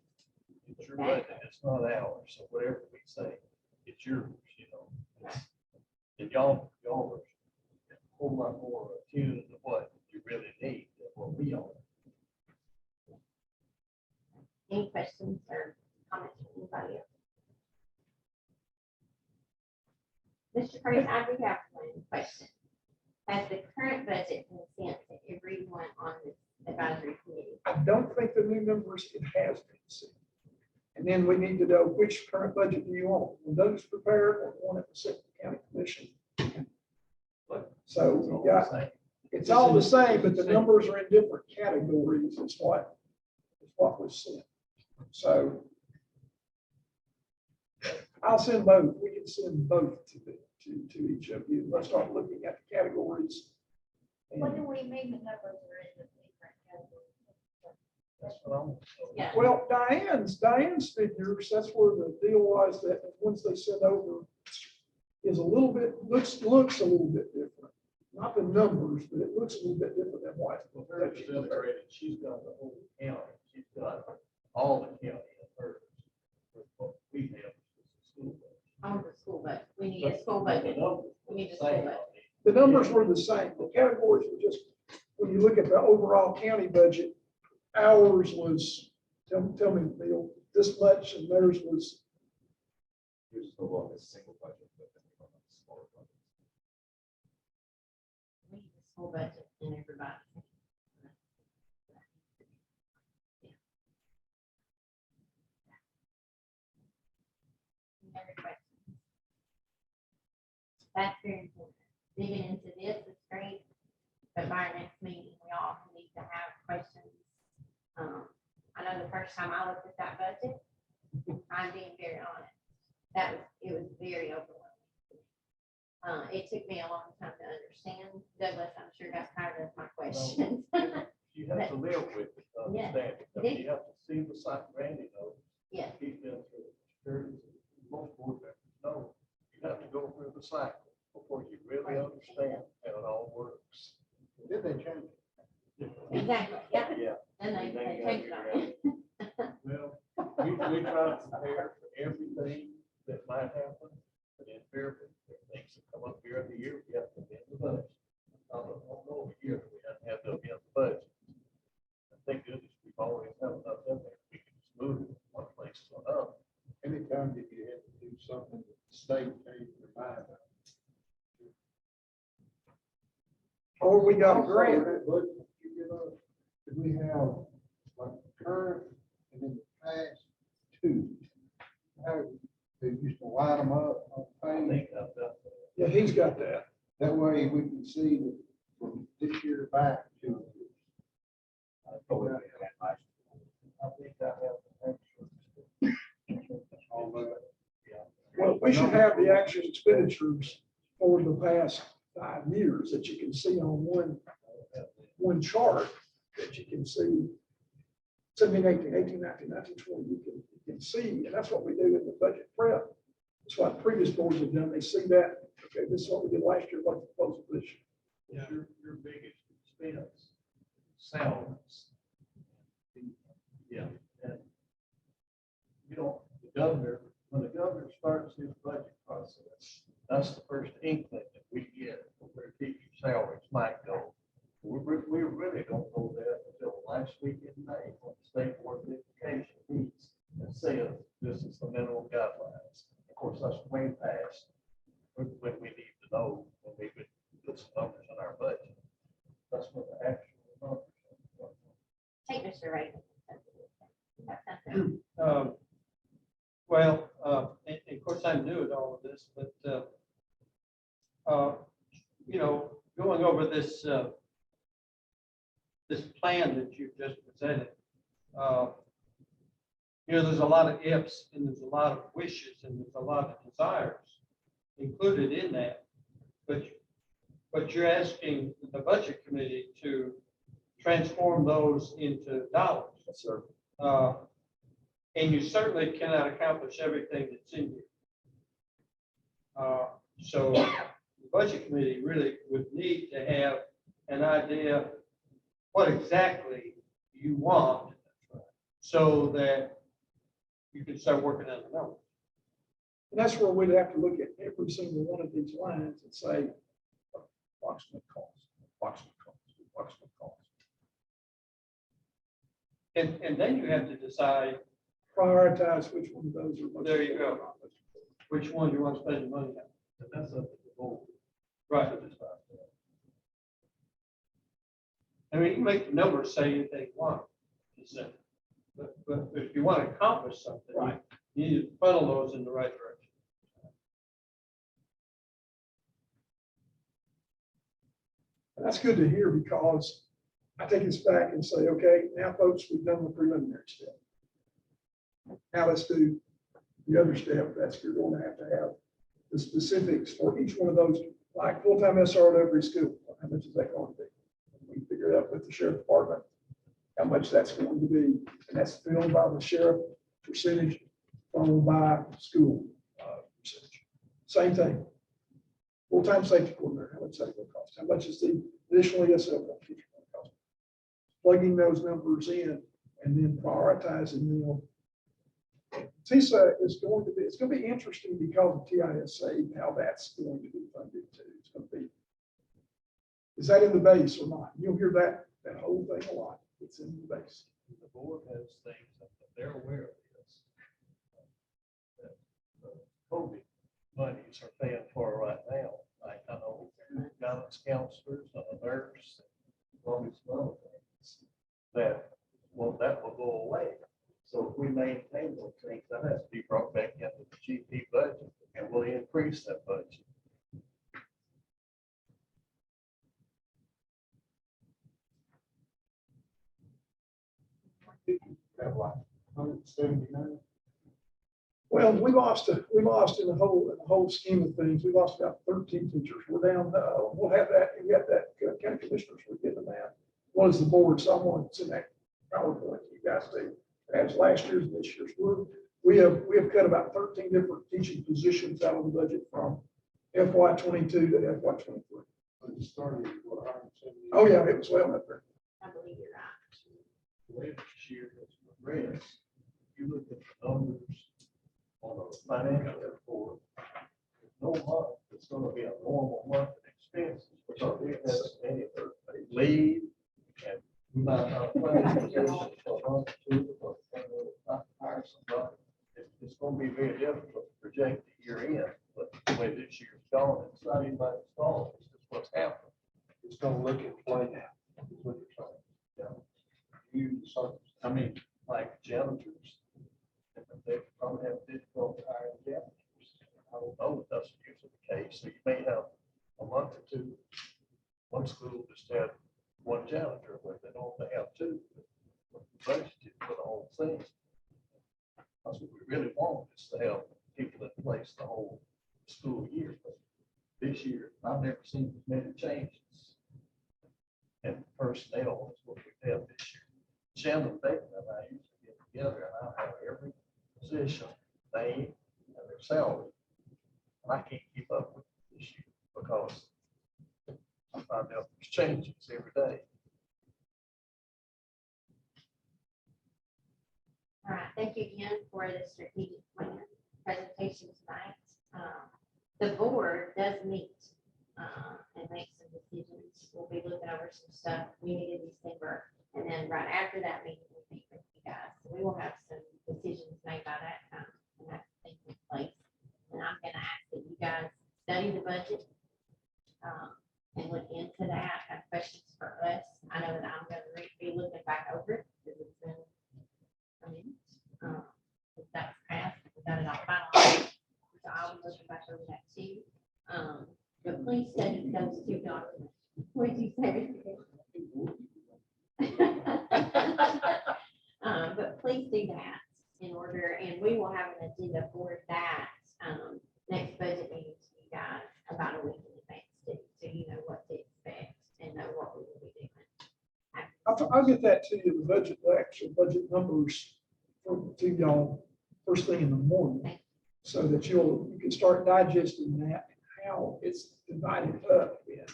J: It's your budget. It's not ours. So whatever we say, it's yours, you know. And y'all are a whole lot more attuned to what you really need than what we are.
A: Any questions or comments from anybody else? Mr. Curtis, I do have one question. Has the current budget been sent to everyone on this advisory committee?
C: I don't think the new numbers, it has been seen. And then we need to know which current budget do you want? When Doug's prepared, or one at the Central County Commission. So we got, it's all the same, but the numbers are in different categories is what was sent. So I'll send both. We can send both to each of you. Let's start looking at the categories.
F: What do we mean the numbers are in the different categories?
J: That's what I want to know.
A: Yeah.
C: Well, Diane's figures, that's where the deal was that once they sent over is a little bit, looks a little bit different. Not the numbers, but it looks a little bit different than what.
J: Well, her illustrated, she's got the whole county. She's got all the county in hers. What we have is the school budget.
A: I want the school budget. We need a school budget. We need a school budget.
C: The numbers were the same. The categories were just, when you look at the overall county budget, ours was, tell me, Neil, this much, and theirs was
K: Yours is no longer a single budget, but then we run a smaller budget.
A: We use the school budget and everybody. Any other questions? That's very important. Digging into this is great, but by our next meeting, we all need to have questions. I know the first time I looked at that budget, I'm being very honest, it was very overwhelming. It took me a long time to understand. Douglas, I'm sure got tired of my questions.
L: You have to live with it,
A: Yeah.
L: understand it. I mean, you have to see the site, Randy knows.
A: Yes.
L: He's been through it. Securities, most board members know. You have to go through the cycle before you really understand how it all works.
G: Did they change it?
A: Exactly, yeah,
L: Yeah.
A: and they
L: Everything
A: changed
L: got
A: on it.
L: Well, we try to prepare for everything that might happen, but invariably, there are things that come up during the year, we have to amend the budget. I don't know, a year, that we have to amend the budget. I think goodness, we've always had enough in there, we can just move it one place to another.
G: Anytime that you have to do something that the state changed their mind on.
C: Or we got a grant.
G: But you get a, did we have like current and then the past two? How they used to line them up on
L: I
G: page.
L: think I've got that.
C: Yeah, he's got that.
G: That way we can see that from this year back to.
L: I probably have that last year. I think I have the extra.
G: All that.
L: Yeah.
C: Well, we should have the actual expenditures for the past 5 years that you can see on one chart that you can see. 17, 18, 18, 19, 19, 20, you can see, and that's what we do in the budget prep. That's what previous boards have done. They see that, okay, this is what we did last year, what's the proposal this year.
L: Your biggest expense, salaries. Yeah. And you know, when the governor starts his budget process, that's the first inkling that we get of where teacher salaries might go. We really don't know that until the last week in May, when the state board of education meets and says, this is the minimum guidelines. Of course, that's way past when we need to know, when we would put some numbers in our budget. That's what the actual numbers are.
A: Take Mr. Ray. You have something?
J: Well, and of course, I'm new at all of this, but, you know, going over this, this plan that you've just presented, you know, there's a lot of ifs and there's a lot of wishes and there's a lot of desires included in that. But you're asking the budget committee to transform those into dollars.
C: Yes, sir.
J: And you certainly cannot accomplish everything that's in here. So the budget committee really would need to have an idea what exactly you want so that you can start working on the numbers.
C: And that's where we'd have to look at every single one of these lines and say, approximate cost, approximate cost, approximate cost.
J: And then you have to decide
C: Prioritize which one of those are. most
J: There you go.
C: important.
J: which one you want to spend the money on.
L: And that's up to the board.
J: Right.
L: to decide that.
J: I mean, you can make the numbers say anything you want to say. But if you want to accomplish something,
C: Right.
J: you need to funnel those in the right direction.
C: And that's good to hear because I take this back and say, okay, now folks, we've done the preliminary step. Now let's do the other step. That's you're going to have the specifics for each one of those, like full-time SR at every school. How much is that going to be? We figure it out with the sheriff department, how much that's going to be. And that's filled by the sheriff percentage, followed by school percentage. Same thing. Full-time safety coordinator, how much is that going to cost? How much is the additional ESL teacher going to cost? Plugging those numbers in and then prioritizing them. TISA is going to be, it's going to be interesting because of TISA, how that's going to be funded too. It's going to be, is that in the base or not? You'll hear that whole thing a lot. It's in the base.
L: The board has things that they're aware of this. That the COVID monies are paying for right now. Like I know guidance counselors, a nurse, all these other things. That, well, that will go away. So if we maintain those things, that has to be brought back into the GP budget and we'll increase that budget.
G: Have like 179.
C: Well, we lost in the whole scheme of things, we lost about 13 teachers. We're down, we'll have that, we got that, county commissioners, we're getting that. What is the board, someone that's in that PowerPoint, you guys do, as last year's and this year's. We have cut about 13 different teaching positions out of the budget from FY '22 to FY '23.
G: But it started at what, 170?
C: Oh, yeah, it was well up there.
A: I believe you're right.
L: The way this year has progressed, you look at the numbers on a financial report, there's no month that's gonna be a normal month in expenses, because we have any leave and we might not plan positions for a month or two, or not hire somebody. It's gonna be very difficult to project the year in, but the way this year's gone, it's not anybody's fault, it's just what's happened.
G: It's gonna look at play now. Is what you're saying.
L: Yeah.
G: You, so,
L: I mean, like janitors, they probably have difficulty hiring janitors. I don't know if that's usually the case, so you may have a month or two. One school just had one janitor, where they don't have two. But the budget for the whole thing. That's what we really want, is to have people in place the whole school year. But this year, I've never seen as many changes. And personnel is what we have this year. Shannon Bacon and I usually get together and I have every position, name, and their salary. And I can't keep up with this year because I find out there's changes every day.
A: All right, thank you again for the strategic plan presentation tonight. The board does meet and make some decisions. We'll be looking over some stuff we need in December. And then right after that meeting, we'll meet with you guys. So we will have some decisions made by that time and that taking place. And I'm gonna ask that you guys study the budget and look into that, have questions for us. I know that I'm gonna be looking back over it because it's been a minute. If that's passed, we got it all finalized. So I'll be looking back over that too. But please study those two documents. What did you say? But please do that in order, and we will have an agenda for that next budget meeting to you guys about a week in advance too, so you know what to expect and know what we will be doing.
C: I'll get that to you, the budget, the actual budget numbers to y'all first thing in the morning, so that you can start digesting that, and how it's divided up in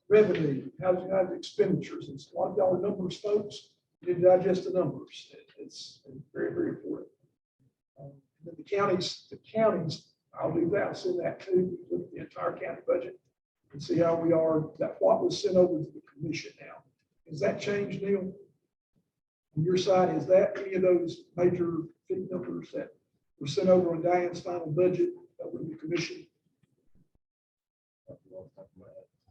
C: revenue, how's expenditures. It's a lot of y'all are numbers folks. You need to digest the numbers. It's very, very important. Then the counties, I'll do that, I'll send that too, look at the entire county budget and see how we are, that what was sent over to the commission now. Has that changed, Neil? On your side, is that any of those major big numbers that were sent over on Diane's final budget over to the commission?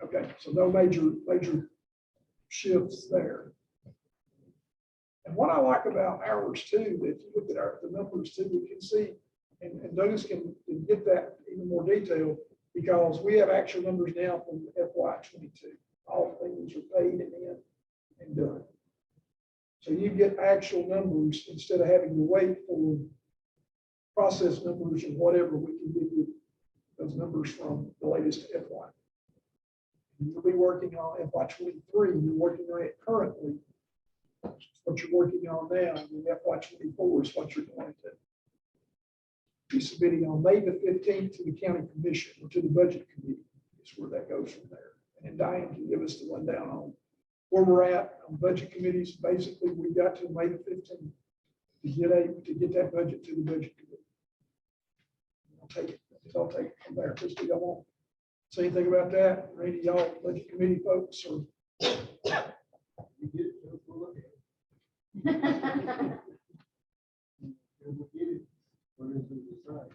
C: Okay, so no major shifts there. And what I like about ours too, if you look at the numbers too, we can see, and those can get that even more detail, because we have actual numbers now from FY '22. All things are paid and in and done. So you get actual numbers instead of having to wait for process numbers and whatever. We can give you those numbers from the latest FY. You'll be working on FY '23, you're working on it currently. What you're working on now, and FY '24 is what you're going to be submitting on May the 15th to the county commission or to the budget committee. Is where that goes from there. And Diane can give us the rundown on where we're at on budget committees. Basically, we got to May the 15th to get that budget to the budget committee. I'll take it from there. Christie, y'all want to say anything about that? Or any of y'all budget committee folks or? We get it, we'll look at it.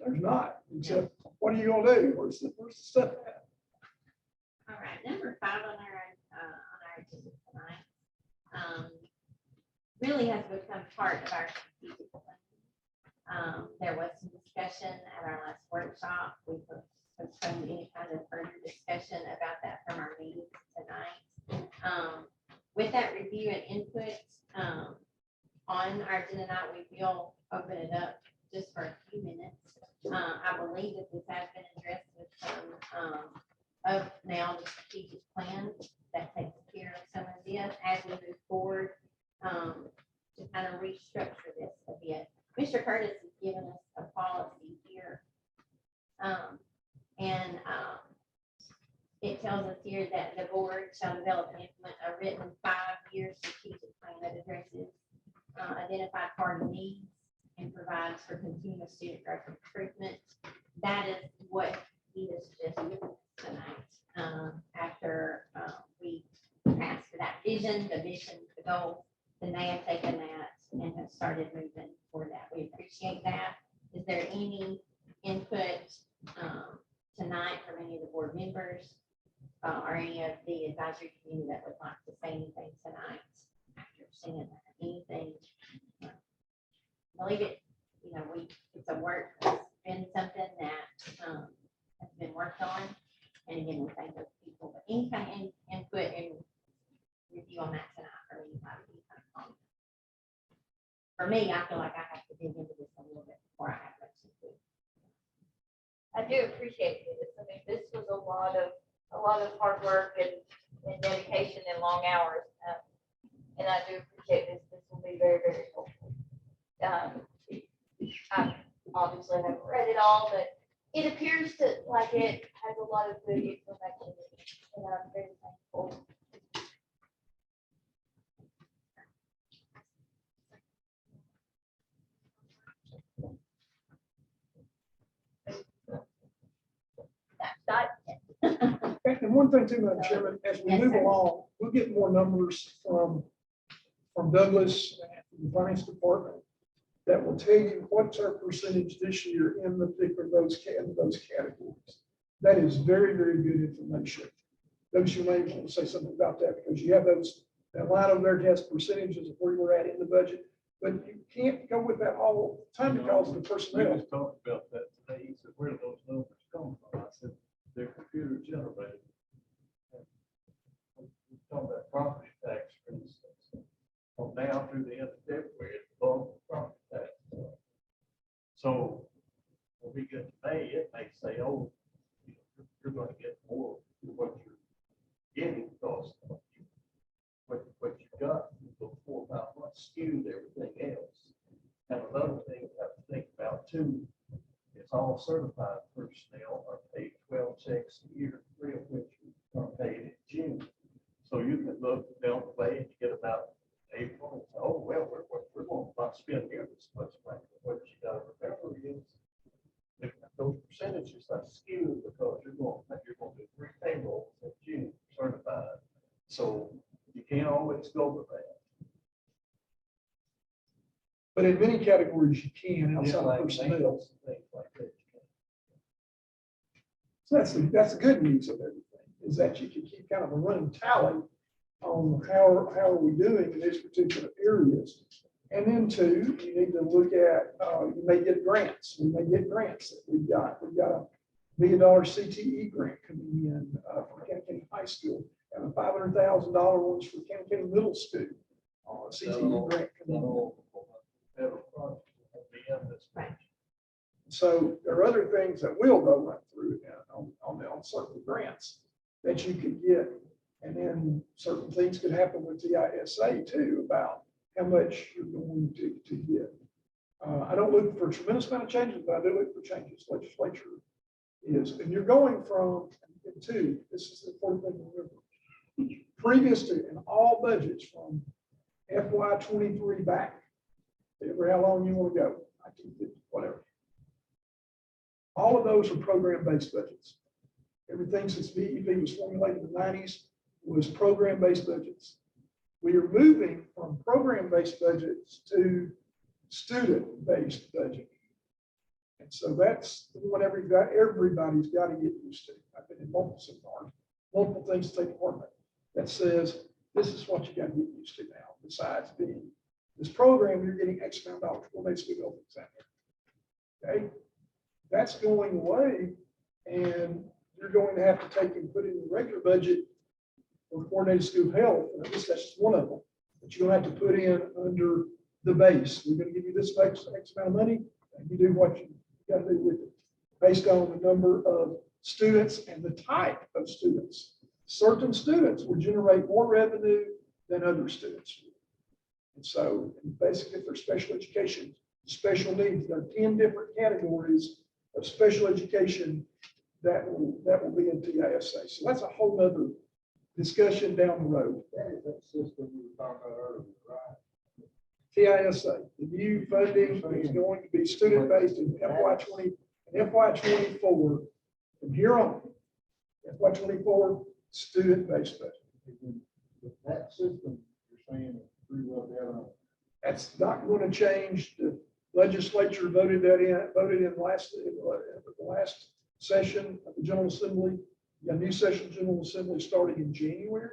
C: There's not. Except, what are you gonna do? Where's the stuff at?
A: All right, number 5 on our agenda tonight, really has become part of our strategic plan. There was some discussion at our last workshop. We postponed any kind of further discussion about that from our meeting tonight. With that review and input, on our agenda tonight, we will open it up just for a few minutes. I believe that this has been addressed with some, of now the strategic plan that takes care of some of this as we move forward, to kind of restructure this a bit. Mr. Curtis has given us a policy here. It tells us here that the board shall develop and implement a written 5-year strategic plan that addresses identified party needs and provides for continuous student growth and improvement. That is what he has just given us tonight. After we passed for that vision, the mission, the goal, then they have taken that and have started moving for that. We appreciate that. Is there any input tonight from any of the board members or any of the advisory committee that would like to say anything tonight after seeing that? Anything? I believe it, it's a work, it's been something that has been worked on. And again, we thank those people, but any kind of input and review on that tonight or anybody, any kind of comment. For me, I feel like I have to dig into this a little bit before I have much input.
F: I do appreciate this. I mean, this was a lot of hard work and dedication and long hours. And I do appreciate this. This will be very, very helpful. I obviously haven't read it all, but it appears that like it has a lot of good information, and I'm very thankful.
C: And one thing too, Madam Chairman, as we
A: Yes,
C: move
A: sir.
C: along, we'll get more numbers from Douglas and the finance department that will tell you what's our percentage this year in the particular those categories. That is very, very good information. Those you may want to say something about that because you have that line over there has percentages of where you're at in the budget, but you can't go with that all the time because of the
L: We
C: personnel.
L: just talked about that today. He said, where do those numbers come from? I said, they're computer generated. We're talking about property tax, for instance. From now through the end of February, it's above property tax. So when we get to May, it may say, oh, you're going to get more than what you're getting because of what you got before 4 or 5 months skewed everything else. And another thing you have to think about too, is all certified personnel are paid 12 checks a year, 3 of which are paid in June. So you can look down the way and you get about April and say, oh, well, we're going to not spend near this much money. What you got to remember is if those percentages are skewed because you're going to do 3 payrolls in June certified. So you can't always go with that.
C: But in many categories you can
L: Just
C: outside
L: like
C: of personnel.
L: maintenance and things like that.
C: So that's the good news of everything, is that you can keep kind of a running tally on how are we doing in these particular areas. And then two, you need to look at, you may get grants. We may get grants that we've got. We've got a $1 million CTE grant coming in for County County High School and a $500,000 ones for County County Middle School. CTE grant coming in.
L: Federal project will be in this
A: Right.
C: So there are other things that will go run through on certain grants that you could get. And then certain things could happen with the ISA too about how much you're going to get. I don't look for a tremendous amount of changes, but I do look for changes. Legislature is, and you're going from, and two, this is the important thing to remember. Previous to, in all budgets from FY23 back, ever how long you want to go, 1950, whatever. All of those are program-based budgets. Everything since BEP was formulated in the 90s was program-based budgets. We are moving from program-based budgets to student-based budget. And so that's the one everybody's got to get used to. I've been in multiple seminars, multiple things to take part in that says, this is what you got to get used to now, besides being this program, you're getting X amount of dollars. Well, they speak over example. Okay, that's going away, and you're going to have to take and put in the regular budget for coordinated school health. And I guess that's just one of them, but you're going to have to put in under the base. We're going to give you this X amount of money, and you do what you got to do with it, based on the number of students and the type of students. Certain students will generate more revenue than other students. And so basically for special education, special needs, there are 10 different categories of special education that will be in TISA. So that's a whole nother discussion down the road.
G: That is that system we were talking about earlier, right?
C: TISA, the new funding is going to be student-based in FY20 and FY24 from here on. FY24, student-based budget.
G: With that system, you're saying it's pretty well down on.
C: That's not going to change. The legislature voted in the last session of the General Assembly. The new session of General Assembly starting in January.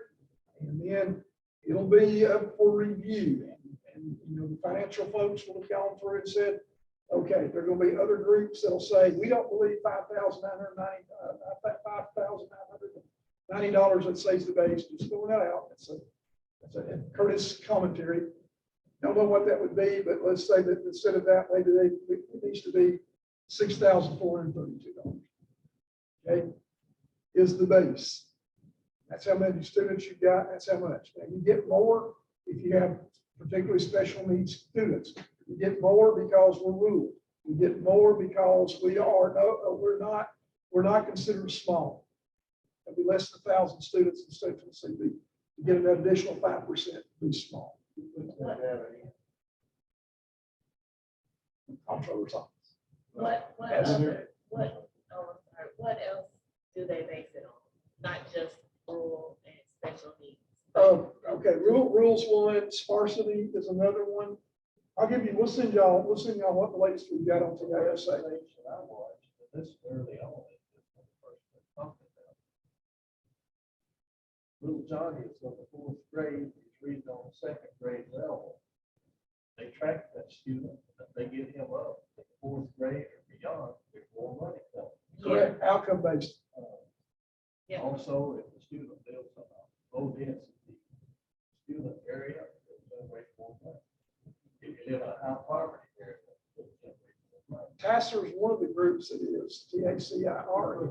C: And then it'll be up for review. And you know, the financial folks will have gone through and said, okay, there are going to be other groups that'll say, we don't believe $5,990 that saves the base, just throwing that out. That's a Curtis commentary. Don't know what that would be, but let's say that instead of that, maybe it needs to be $6,432. Okay, is the base. That's how many students you got. That's how much. Now you get more if you have particularly special needs students. You get more because we're ruled. We get more because we're not considered small. It'll be less than 1,000 students in state Tennessee. You get an additional 5% to be small. Comptroller's office.
H: What
C: That's
H: other, what else do they base it on? Not just rural and special needs.
C: Okay, rules one, sparsity is another one. We'll send y'all what the latest we've got on TISA.
L: I watched, and this is early on. Little Johnny is on the 4th grade, he's reading on the 2nd grade level. They track that student, and they get him up to the 4th grade or beyond before money comes.
C: Correct, outcome based.
H: Yeah.
L: Also, if the student lives in a low density student area, it's generate more money. If you live in a high poverty area, it's generate more money.
C: TASER is one of the groups that is TACIR.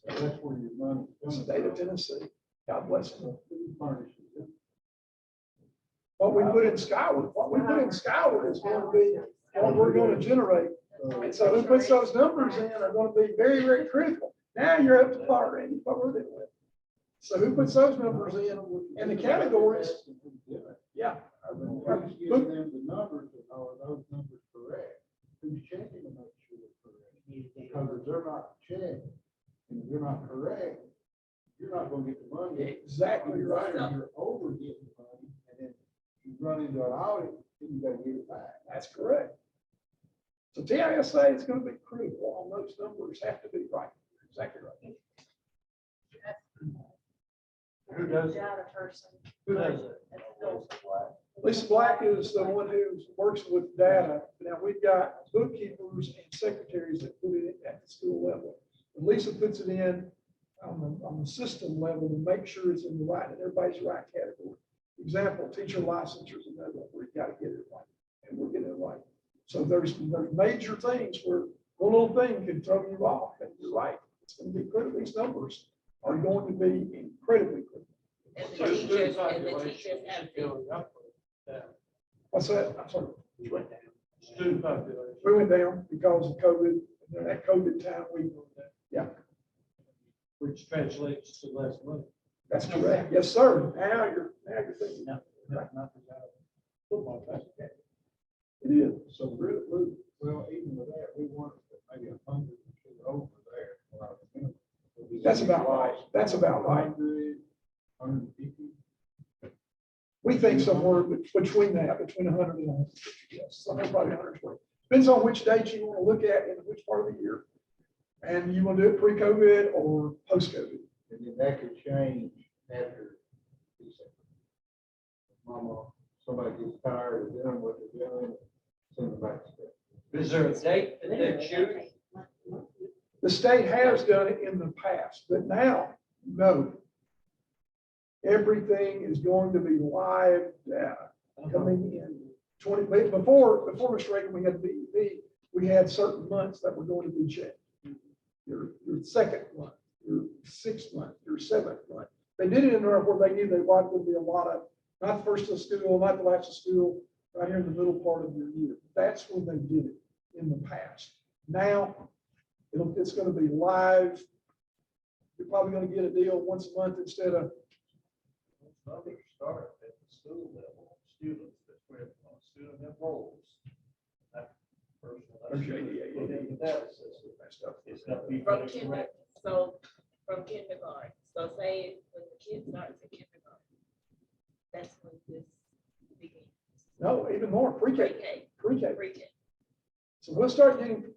G: So that's where your money.
C: State of Tennessee. God bless them. What we put in Skyward is going to be what we're going to generate. And so who puts those numbers in are going to be very, very critical. Now you're up to par, Randy, what we're doing with. So who puts those numbers in and the categories? Yeah.
G: Who's giving them the numbers, and are those numbers correct? Who's checking to make sure they're correct? Because if they're not checked, and if they're not correct, you're not gonna get the money.
C: Exactly right.
G: You're over getting the money, and then you run into an audit, then you gotta get it back.
C: That's correct. So TISA is going to be critical on those numbers have to be right. Exactly right.
J: Who does it?
E: Data person.
J: Who does it?
C: Lisa Black is the one who works with data. Now we've got bookkeepers and secretaries that put it at the school level. And Lisa puts it in on the system level to make sure it's in the right, and everybody's right category. Example, teacher licensure is another one where you got to get it right, and we're getting it right. So there's major things where one little thing can throw you off, and you're right. It's going to be critical. These numbers are going to be incredibly critical.
H: And the teachers have to.
J: Going up or down?
C: What's that? I'm sorry.
J: Student population.
C: We went down because of COVID. And during that COVID time,
J: Which translates to less money.
C: that's correct. Yes, sir. Now you're thinking.
L: Football player.
C: It is.
G: So really, well, even with that, we want maybe 100 over there.
C: That's about right. That's about right.
G: 100, 150.
C: We think somewhere between that, between 100 and 150, yes, somewhere probably 120. Depends on which date you want to look at and which part of the year. And you want to do it pre-COVID or post-COVID.
G: And then that could change after December. Mama, somebody gets tired of doing what they're doing, send them back to them.
J: Is there a date that they choose?
C: The state has done it in the past, but now, no. Everything is going to be live data coming in. Before Mr. Reagan, we had BEP, we had certain months that were going to be checked. Your second month, your 6th month, your 7th month. They did it in there where they knew they would be a lot of, not the first of school, not the last of school, right here in the middle part of your year. That's when they did it in the past. Now, it's going to be live. You're probably going to get a deal once a month instead of.
L: Others start at the school level, students that were on student enrolls. That person, that's that stuff. It's got to be
H: From
L: correct.
H: kindergarten, so from kindergarten, so say when the kid starts in kindergarten, that's when this begins.
C: No, even more, pre-K,
H: Pre-K,
C: pre-K.
H: pre-K.
C: So we'll start getting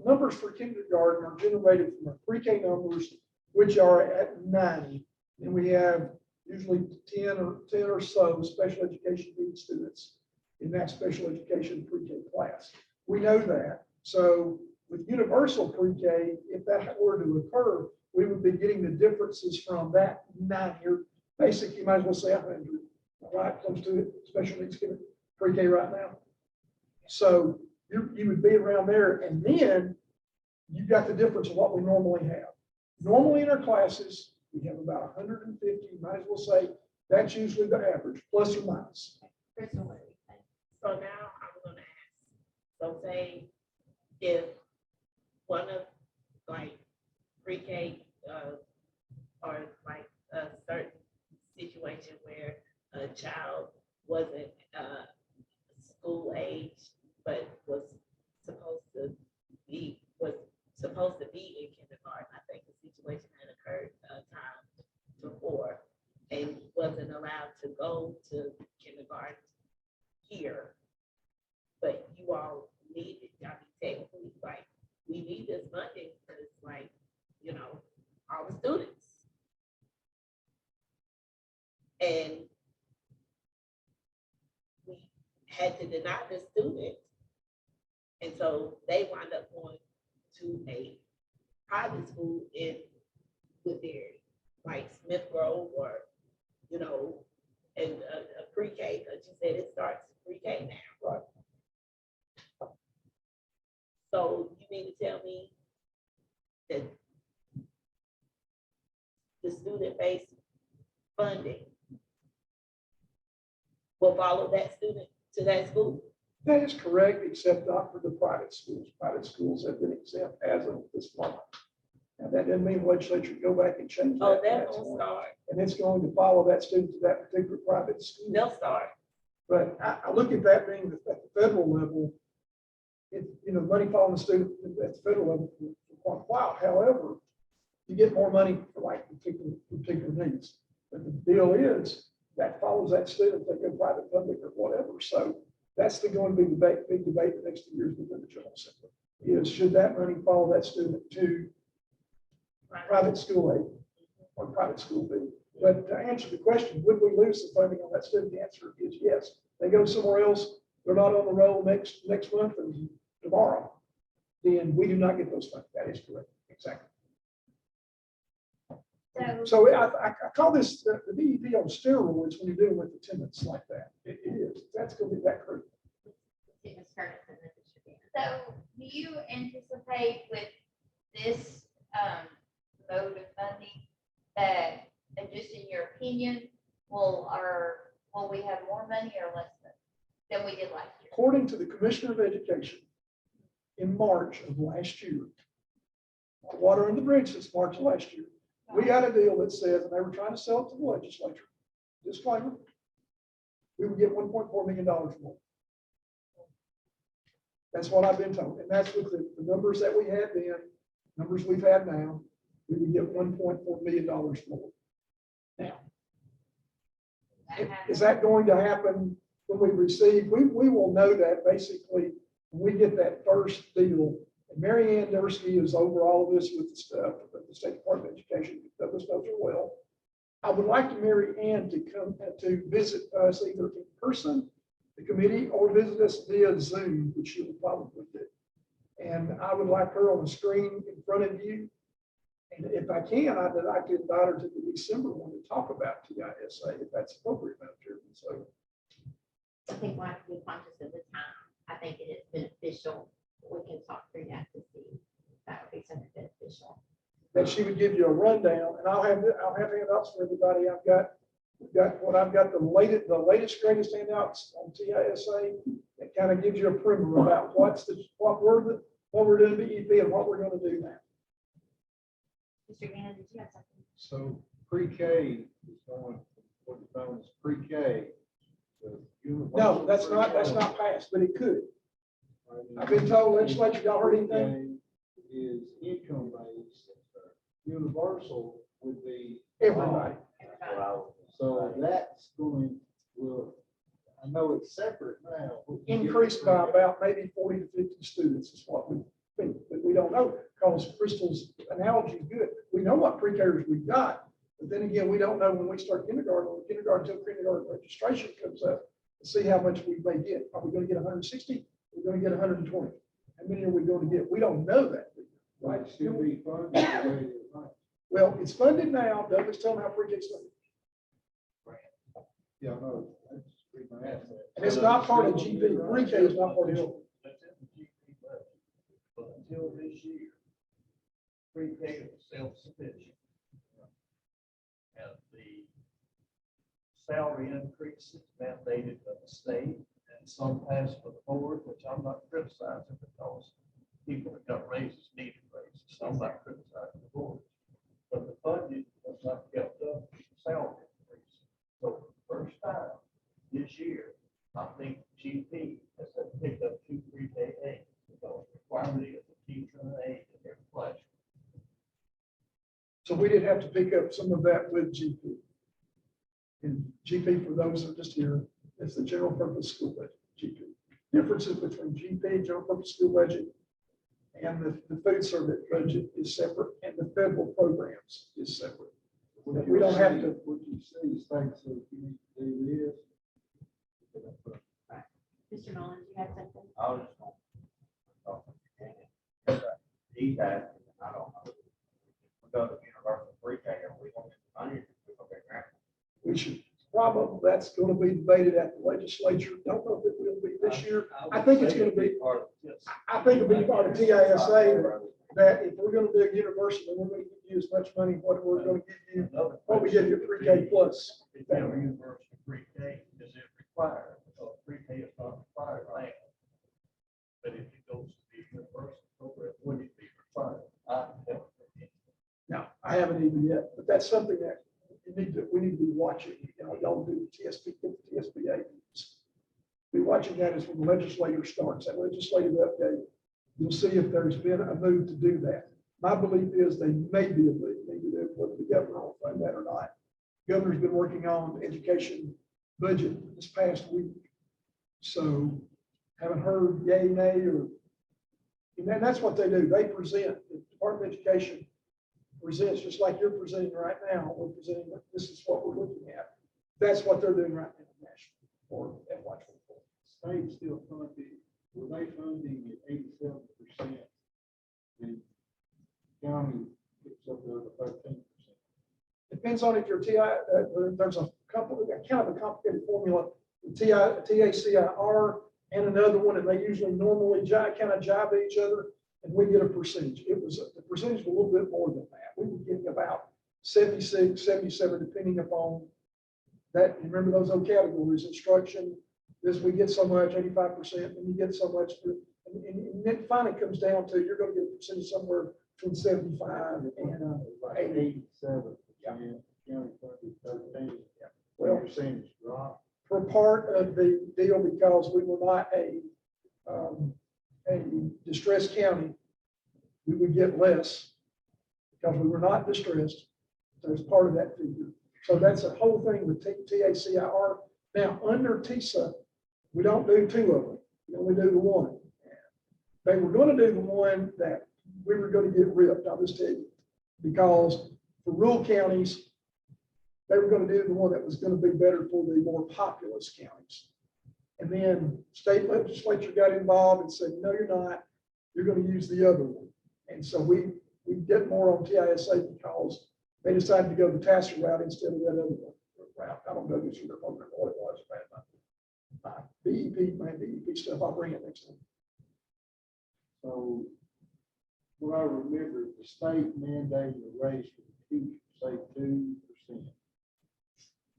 C: numbers for kindergarten are generated from our pre-K numbers, which are at 90. And we have usually 10 or so special education needs students in that special education pre-K class. We know that. So with universal pre-K, if that were to occur, we would be getting the differences from that 90 or basic, you might as well say 100, right? Close to it, special needs pre-K right now. So you would be around there, and then you've got the difference of what we normally have. Normally in our classes, we have about 150, might as well say, that's usually the average, plus or minus.
A: Crystal, what do you think?
H: So now I'm gonna ask, so say if one of like pre-K, or like a certain situation where a child wasn't, school age, but was supposed to be in kindergarten. I think the situation had occurred a time before and wasn't allowed to go to kindergarten here. But you all need it, I mean, technically, like, we need this funding because, like, you know, all the students. And we had to deny the student. And so they wind up going to a private school in Woodbury, like Smith Grove, or, you know, and a pre-K, because you said it starts pre-K now. Right. So you mean to tell me that the student-based funding will follow that student to that school?
C: That is correct, except not for the private schools. Private schools have been exempt as of this moment. Now, that doesn't mean the legislature go back and change that.
H: Oh, they're
C: That's
H: gonna
C: one.
H: start,
C: And it's going to follow that student to that particular private school.
H: they'll start.
C: But I look at that being at the federal level, money following the student at the federal level for quite a while. However, you get more money for like particular needs. But the deal is that follows that student, they go private, public, or whatever. So that's going to be the big debate the next 2 years within the General Assembly. Is should that money follow that student to private school aid or private school B? But to answer the question, would we lose the funding on that student? The answer is yes. They go somewhere else, they're not on the roll next month or tomorrow, then we do not get those funds. That is correct. Exactly. So I call this the DEP on steroids when you're dealing with attendance like that. It is. That's going to be that critical.
A: Ms. Curtis and then Mr. Gannon.
F: So do you anticipate with this mode of funding that, and just in your opinion, will we have more money or less money than we did last year?
C: According to the Commissioner of Education, in March of last year, water in the bridge since March of last year, we had a deal that says, and they were trying to sell it to the legislature, disclaimer, we would get $1.4 million more. That's what I've been told. And that's with the numbers that we had then, numbers we've had now, we would get $1.4 million more. Now, Is that going to happen when we receive, we will know that basically when we get that first deal. And Mary Ann Dursky is over all of this with the stuff, but the State Department of Education, Douglas knows her well. I would like to Mary Ann to come to visit us either in person, the committee, or visit us via Zoom, which she will probably do. And I would like her on the screen in front of you. And if I can, I'd like to invite her to the December one to talk about TISA, if that's appropriate, Madam Chairman. So
A: I think we'll have to be conscious of the time. I think it is beneficial. We can talk through that to see if that would be something beneficial.
C: that she would give you a rundown, and I'll have handouts for everybody. We've got the latest greatest handouts on TISA that kind of gives you a primer about what we're doing at BEP and what we're going to do now.
A: Mr. Gannon, did you have something?
G: So pre-K is going, what is known as pre-K.
C: No, that's not passed, but it could. I've been told legislature, y'all heard anything?
G: Is income based. Universal would be.
C: Everybody.
G: So that's going, I know it's separate now.
C: Increased by about maybe 40 to 50 students is what we think, but we don't know, because Crystal's analogy is good. We know what pre-Kers we've got, but then again, we don't know when we start kindergarten, or kindergarten till kindergarten registration comes up, to see how much we may get. Are we going to get 160? We're going to get 120. How many are we going to get? We don't know that.
G: Right, still be funded the way it is now.
C: Well, it's funded now. Douglas, tell them how pre-K's funded.
G: Yeah, no, that's pretty much.
C: And it's not part of GP. Pre-K is not part of GP.
L: That's in the GP budget. But until this year, pre-K is self-sufficient. And the salary increases mandated by the state, and some pass for the board, which I'm not criticizing, because people that got raises needed raises. So I'm not criticizing the board. But the budget has not kept up with the salary increase. So for the first time this year, I think GP has had to pick up 2 pre-K aides, because the requirement is a teacher and an aide in their classroom.
C: So we did have to pick up some of that with GP. And GP, for those that are just here, is the general purpose school budget, GP. Differences between GP, general purpose school budget, and the food service budget is separate, and the federal programs is separate. We don't have to.
G: What you see is things that you need to do
A: Mr. Mullins, you have something?
B: I was just going to that, I don't know. We go to universal pre-K, and we don't get the money, we don't get grant.
C: We should probably, that's going to be debated at the legislature. Don't know if it will be this year. I think it's going to be,
L: part of this.
C: I think it'll be part of TISA that if we're going to do universal, then we're going to give you as much money, what we're going to give you, what we give you pre-K plus.
L: If you have a universal pre-K, is it required? Because pre-K is not required now. But if it goes to the universal program, would it be required?
C: No, I haven't even yet, but that's something that we need to be watching. Y'all do TSP, TSBA. Be watching that as when the legislature starts, that legislative update. You'll see if there's been a move to do that. My belief is they may be a move, maybe whether the governor will fund that or not. Governor's been working on education budget this past week. So haven't heard yay, nay, or, and that's what they do. They present, the Department of Education presents, just like you're presenting right now. We're presenting, this is what we're looking at. That's what they're doing right now, national, or FY24.
G: State still funding, were they funding at 87%? The county picks up the other 13%.
C: Depends on if you're TI, there's a couple, kind of a complicated formula, TACIR and another one, and they usually normally kind of jive each other, and we get a percentage. The percentage was a little bit more than that. We were getting about 76, 77, depending upon that. You remember those old categories, instruction, this we get so much, 85%, and you get so much, and then finally comes down to, you're going to get a percentage somewhere between 75 and 80.
G: 87%. County funded 13%.
C: Well,
G: Percentage drop.
C: for part of the deal, because we were not a distressed county, we would get less because we were not distressed. There's part of that figure. So that's a whole thing with TACIR. Now, under TISA, we don't do two of them. We only do the one. They were gonna do the one that we were gonna get ripped, I'll just tell you. Because for rural counties, they were gonna do the one that was gonna be better for the more populous counties. And then state legislature got involved and said, no, you're not. You're gonna use the other one. And so we did more on TISA because they decided to go the TASA route instead of that other one route. I don't know this year, what it was, my BEP stuff, I'll bring it next time.
G: So what I remember, the state mandated a raise for the teachers, say 2%.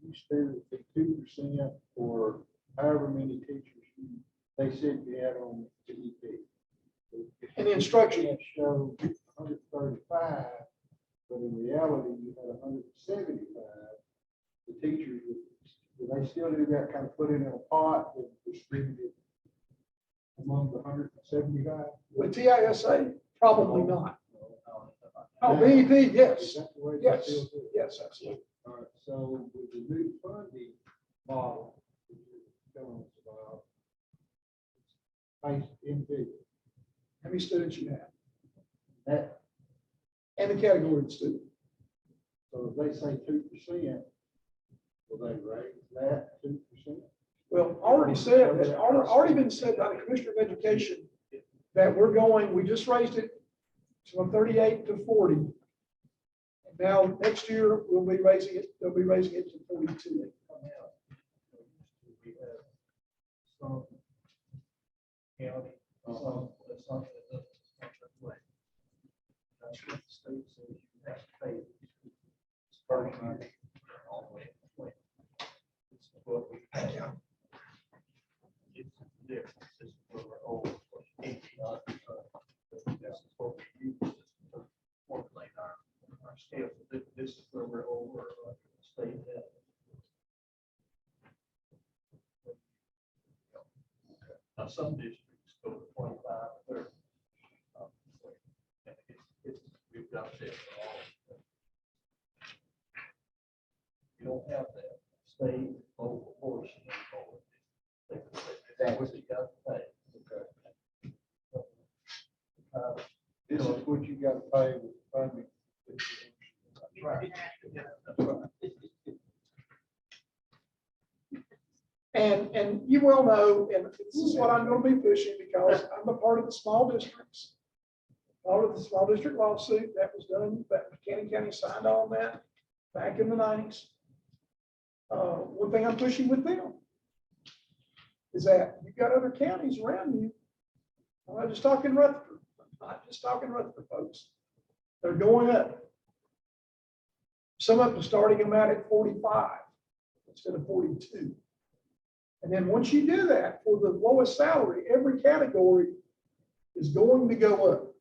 G: You spend the 2% for however many teachers they said you had on the DEP.
C: And the instruction.
G: It showed 135, but in reality, you had 175. The teachers, do they still do that, kind of put it in a pot and distribute it among the 175?
C: With TISA, probably not. Oh, BEP, yes,
G: Is that the way they
C: yes,
G: still do it?
C: yes, absolutely.
G: All right, so with the new funding model, that you're telling us about, it's based individual,
C: How many students you have,
G: that,
C: and the category of student.
G: so if they say 2%, will they raise that 2%?
C: Well, already said, that already been said by the Commissioner of Education that we're going, we just raised it from 38 to 40. And now, next year, we'll be raising it, they'll be raising it to 42.
L: We have some county, some that doesn't way. That's what the state says you have to pay. It's first year, all the way to 20. It's what we pay. It's the difference. This is where we're over. This is what we use to formulate our scale. This is where we're over state debt. Now, some districts go to 25, 30. We've got this all. You don't have that state local portion. That's what you got to pay.
G: This is what you got to pay with funding.
L: That's right. Yeah, that's right.
C: And you will know, and this is what I'm going to be pushing because I'm a part of the small districts. Part of the small district lawsuit that was done, that Cannon County signed on that back in the 90s. One thing I'm pushing with them is that you've got other counties around you. I'm not just talking Rutherford, I'm not just talking Rutherford, folks. They're going up. Some of them starting them out at 45 instead of 42. And then once you do that for the lowest salary, every category is going to go up.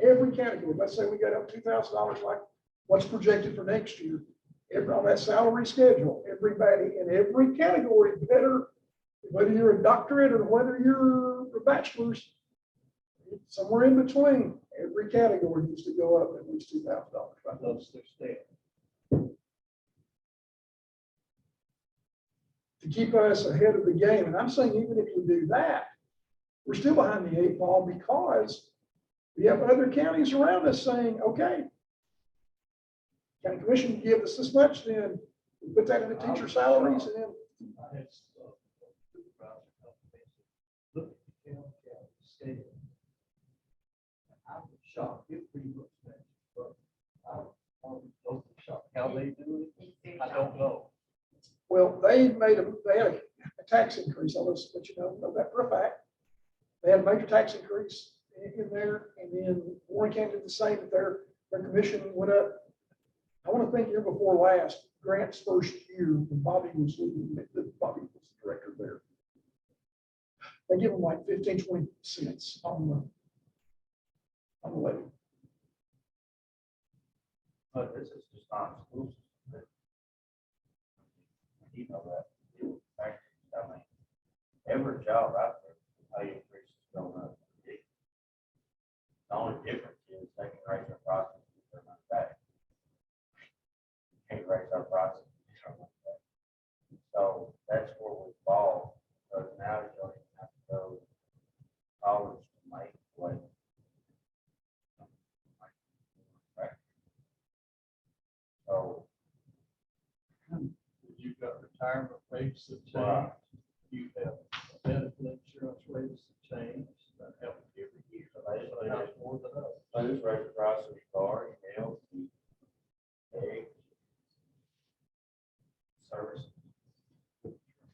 C: Every category. Let's say we got up $2,000 like what's projected for next year. Every on that salary schedule, everybody in every category better, whether you're a doctorate or whether you're a bachelor's, somewhere in between, every category needs to go up at least $2,000.
L: Those are state.
C: To keep us ahead of the game. And I'm saying even if we do that, we're still behind the 8 ball because we have other counties around us saying, okay, county commission give us this much, then we put that in the teacher salaries and then.
L: I had supervisor come to me and said, look at the county scale. I was shocked. It pretty much matches, but I was shocked. How they do it, I don't know.
C: Well, they had a tax increase. I'll just let you know that for a fact. They had a major tax increase in there, and then Warren County did the same, that their commission went up. I want to think year before last, Grant's first year, when Bobby was leading, Bobby was the director there. They give them like 15, 20 cents on the levy.
B: But this is just not exclusive. You know that. I mean, every job out there, pay increases going up. The only difference is they can raise their prices if they're not back. Can't raise our prices. that's where we fall, because now you don't even have to go to college to make what. So,
L: You've got retirement rates that
B: Right.
L: change. You have medical insurance rates that change, that happen every year.
B: so they just,
L: So that's more than us.
B: they just raise the price of your car, your meals, your eggs, service.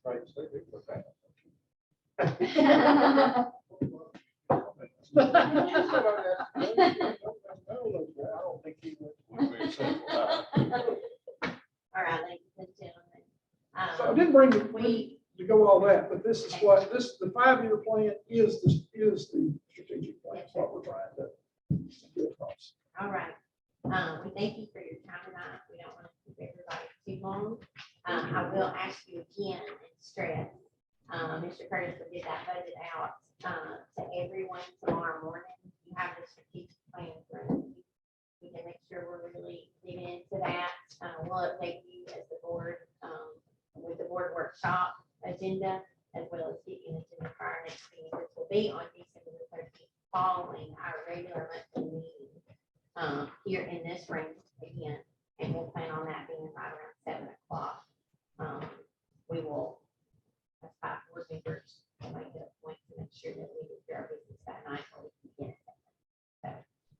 G: Rates, they do put that. I don't think he would.
A: All right, ladies and gentlemen.
C: So I didn't bring the,
A: We,
C: to go all that, but this is what, the 5-year plan is the strategic plan, it's what we're trying to get across.
A: all right. We thank you for your time tonight. We don't want to keep everybody too long. I will ask you again and stress, Mr. Curtis will get that budget out, to everyone tomorrow morning. You have the strategic plan for us. We can make sure we're really digging into that. We'll update you as the board, with the board workshop agenda, as well as get you into the prior next meeting, which will be on December the 13th, following our regular monthly meeting, here in this room again, and we'll plan on that being right around 7 o'clock. We will, as 5 board members, make it a point to make sure that we do our business that night or we can begin. So,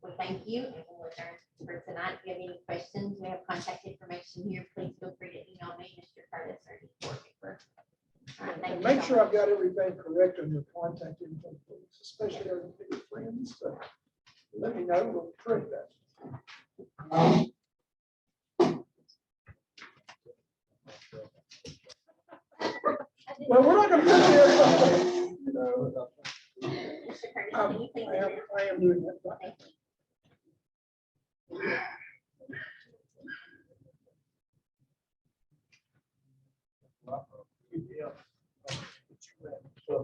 A: we thank you, and we'll adjourn for tonight. If you have any questions, we have contact information here. Please feel free to email me, Mr. Curtis, or any board member. All right, thank
C: And
A: you
C: make
A: so
C: sure
A: much.
C: I've got everything correct on your contact info, please, especially our big friends, but let me know, we'll correct that. Well, we're not gonna put everybody, you know,
A: Mr. Curtis,
C: I
A: can you please?
C: am doing that.
A: Thank you.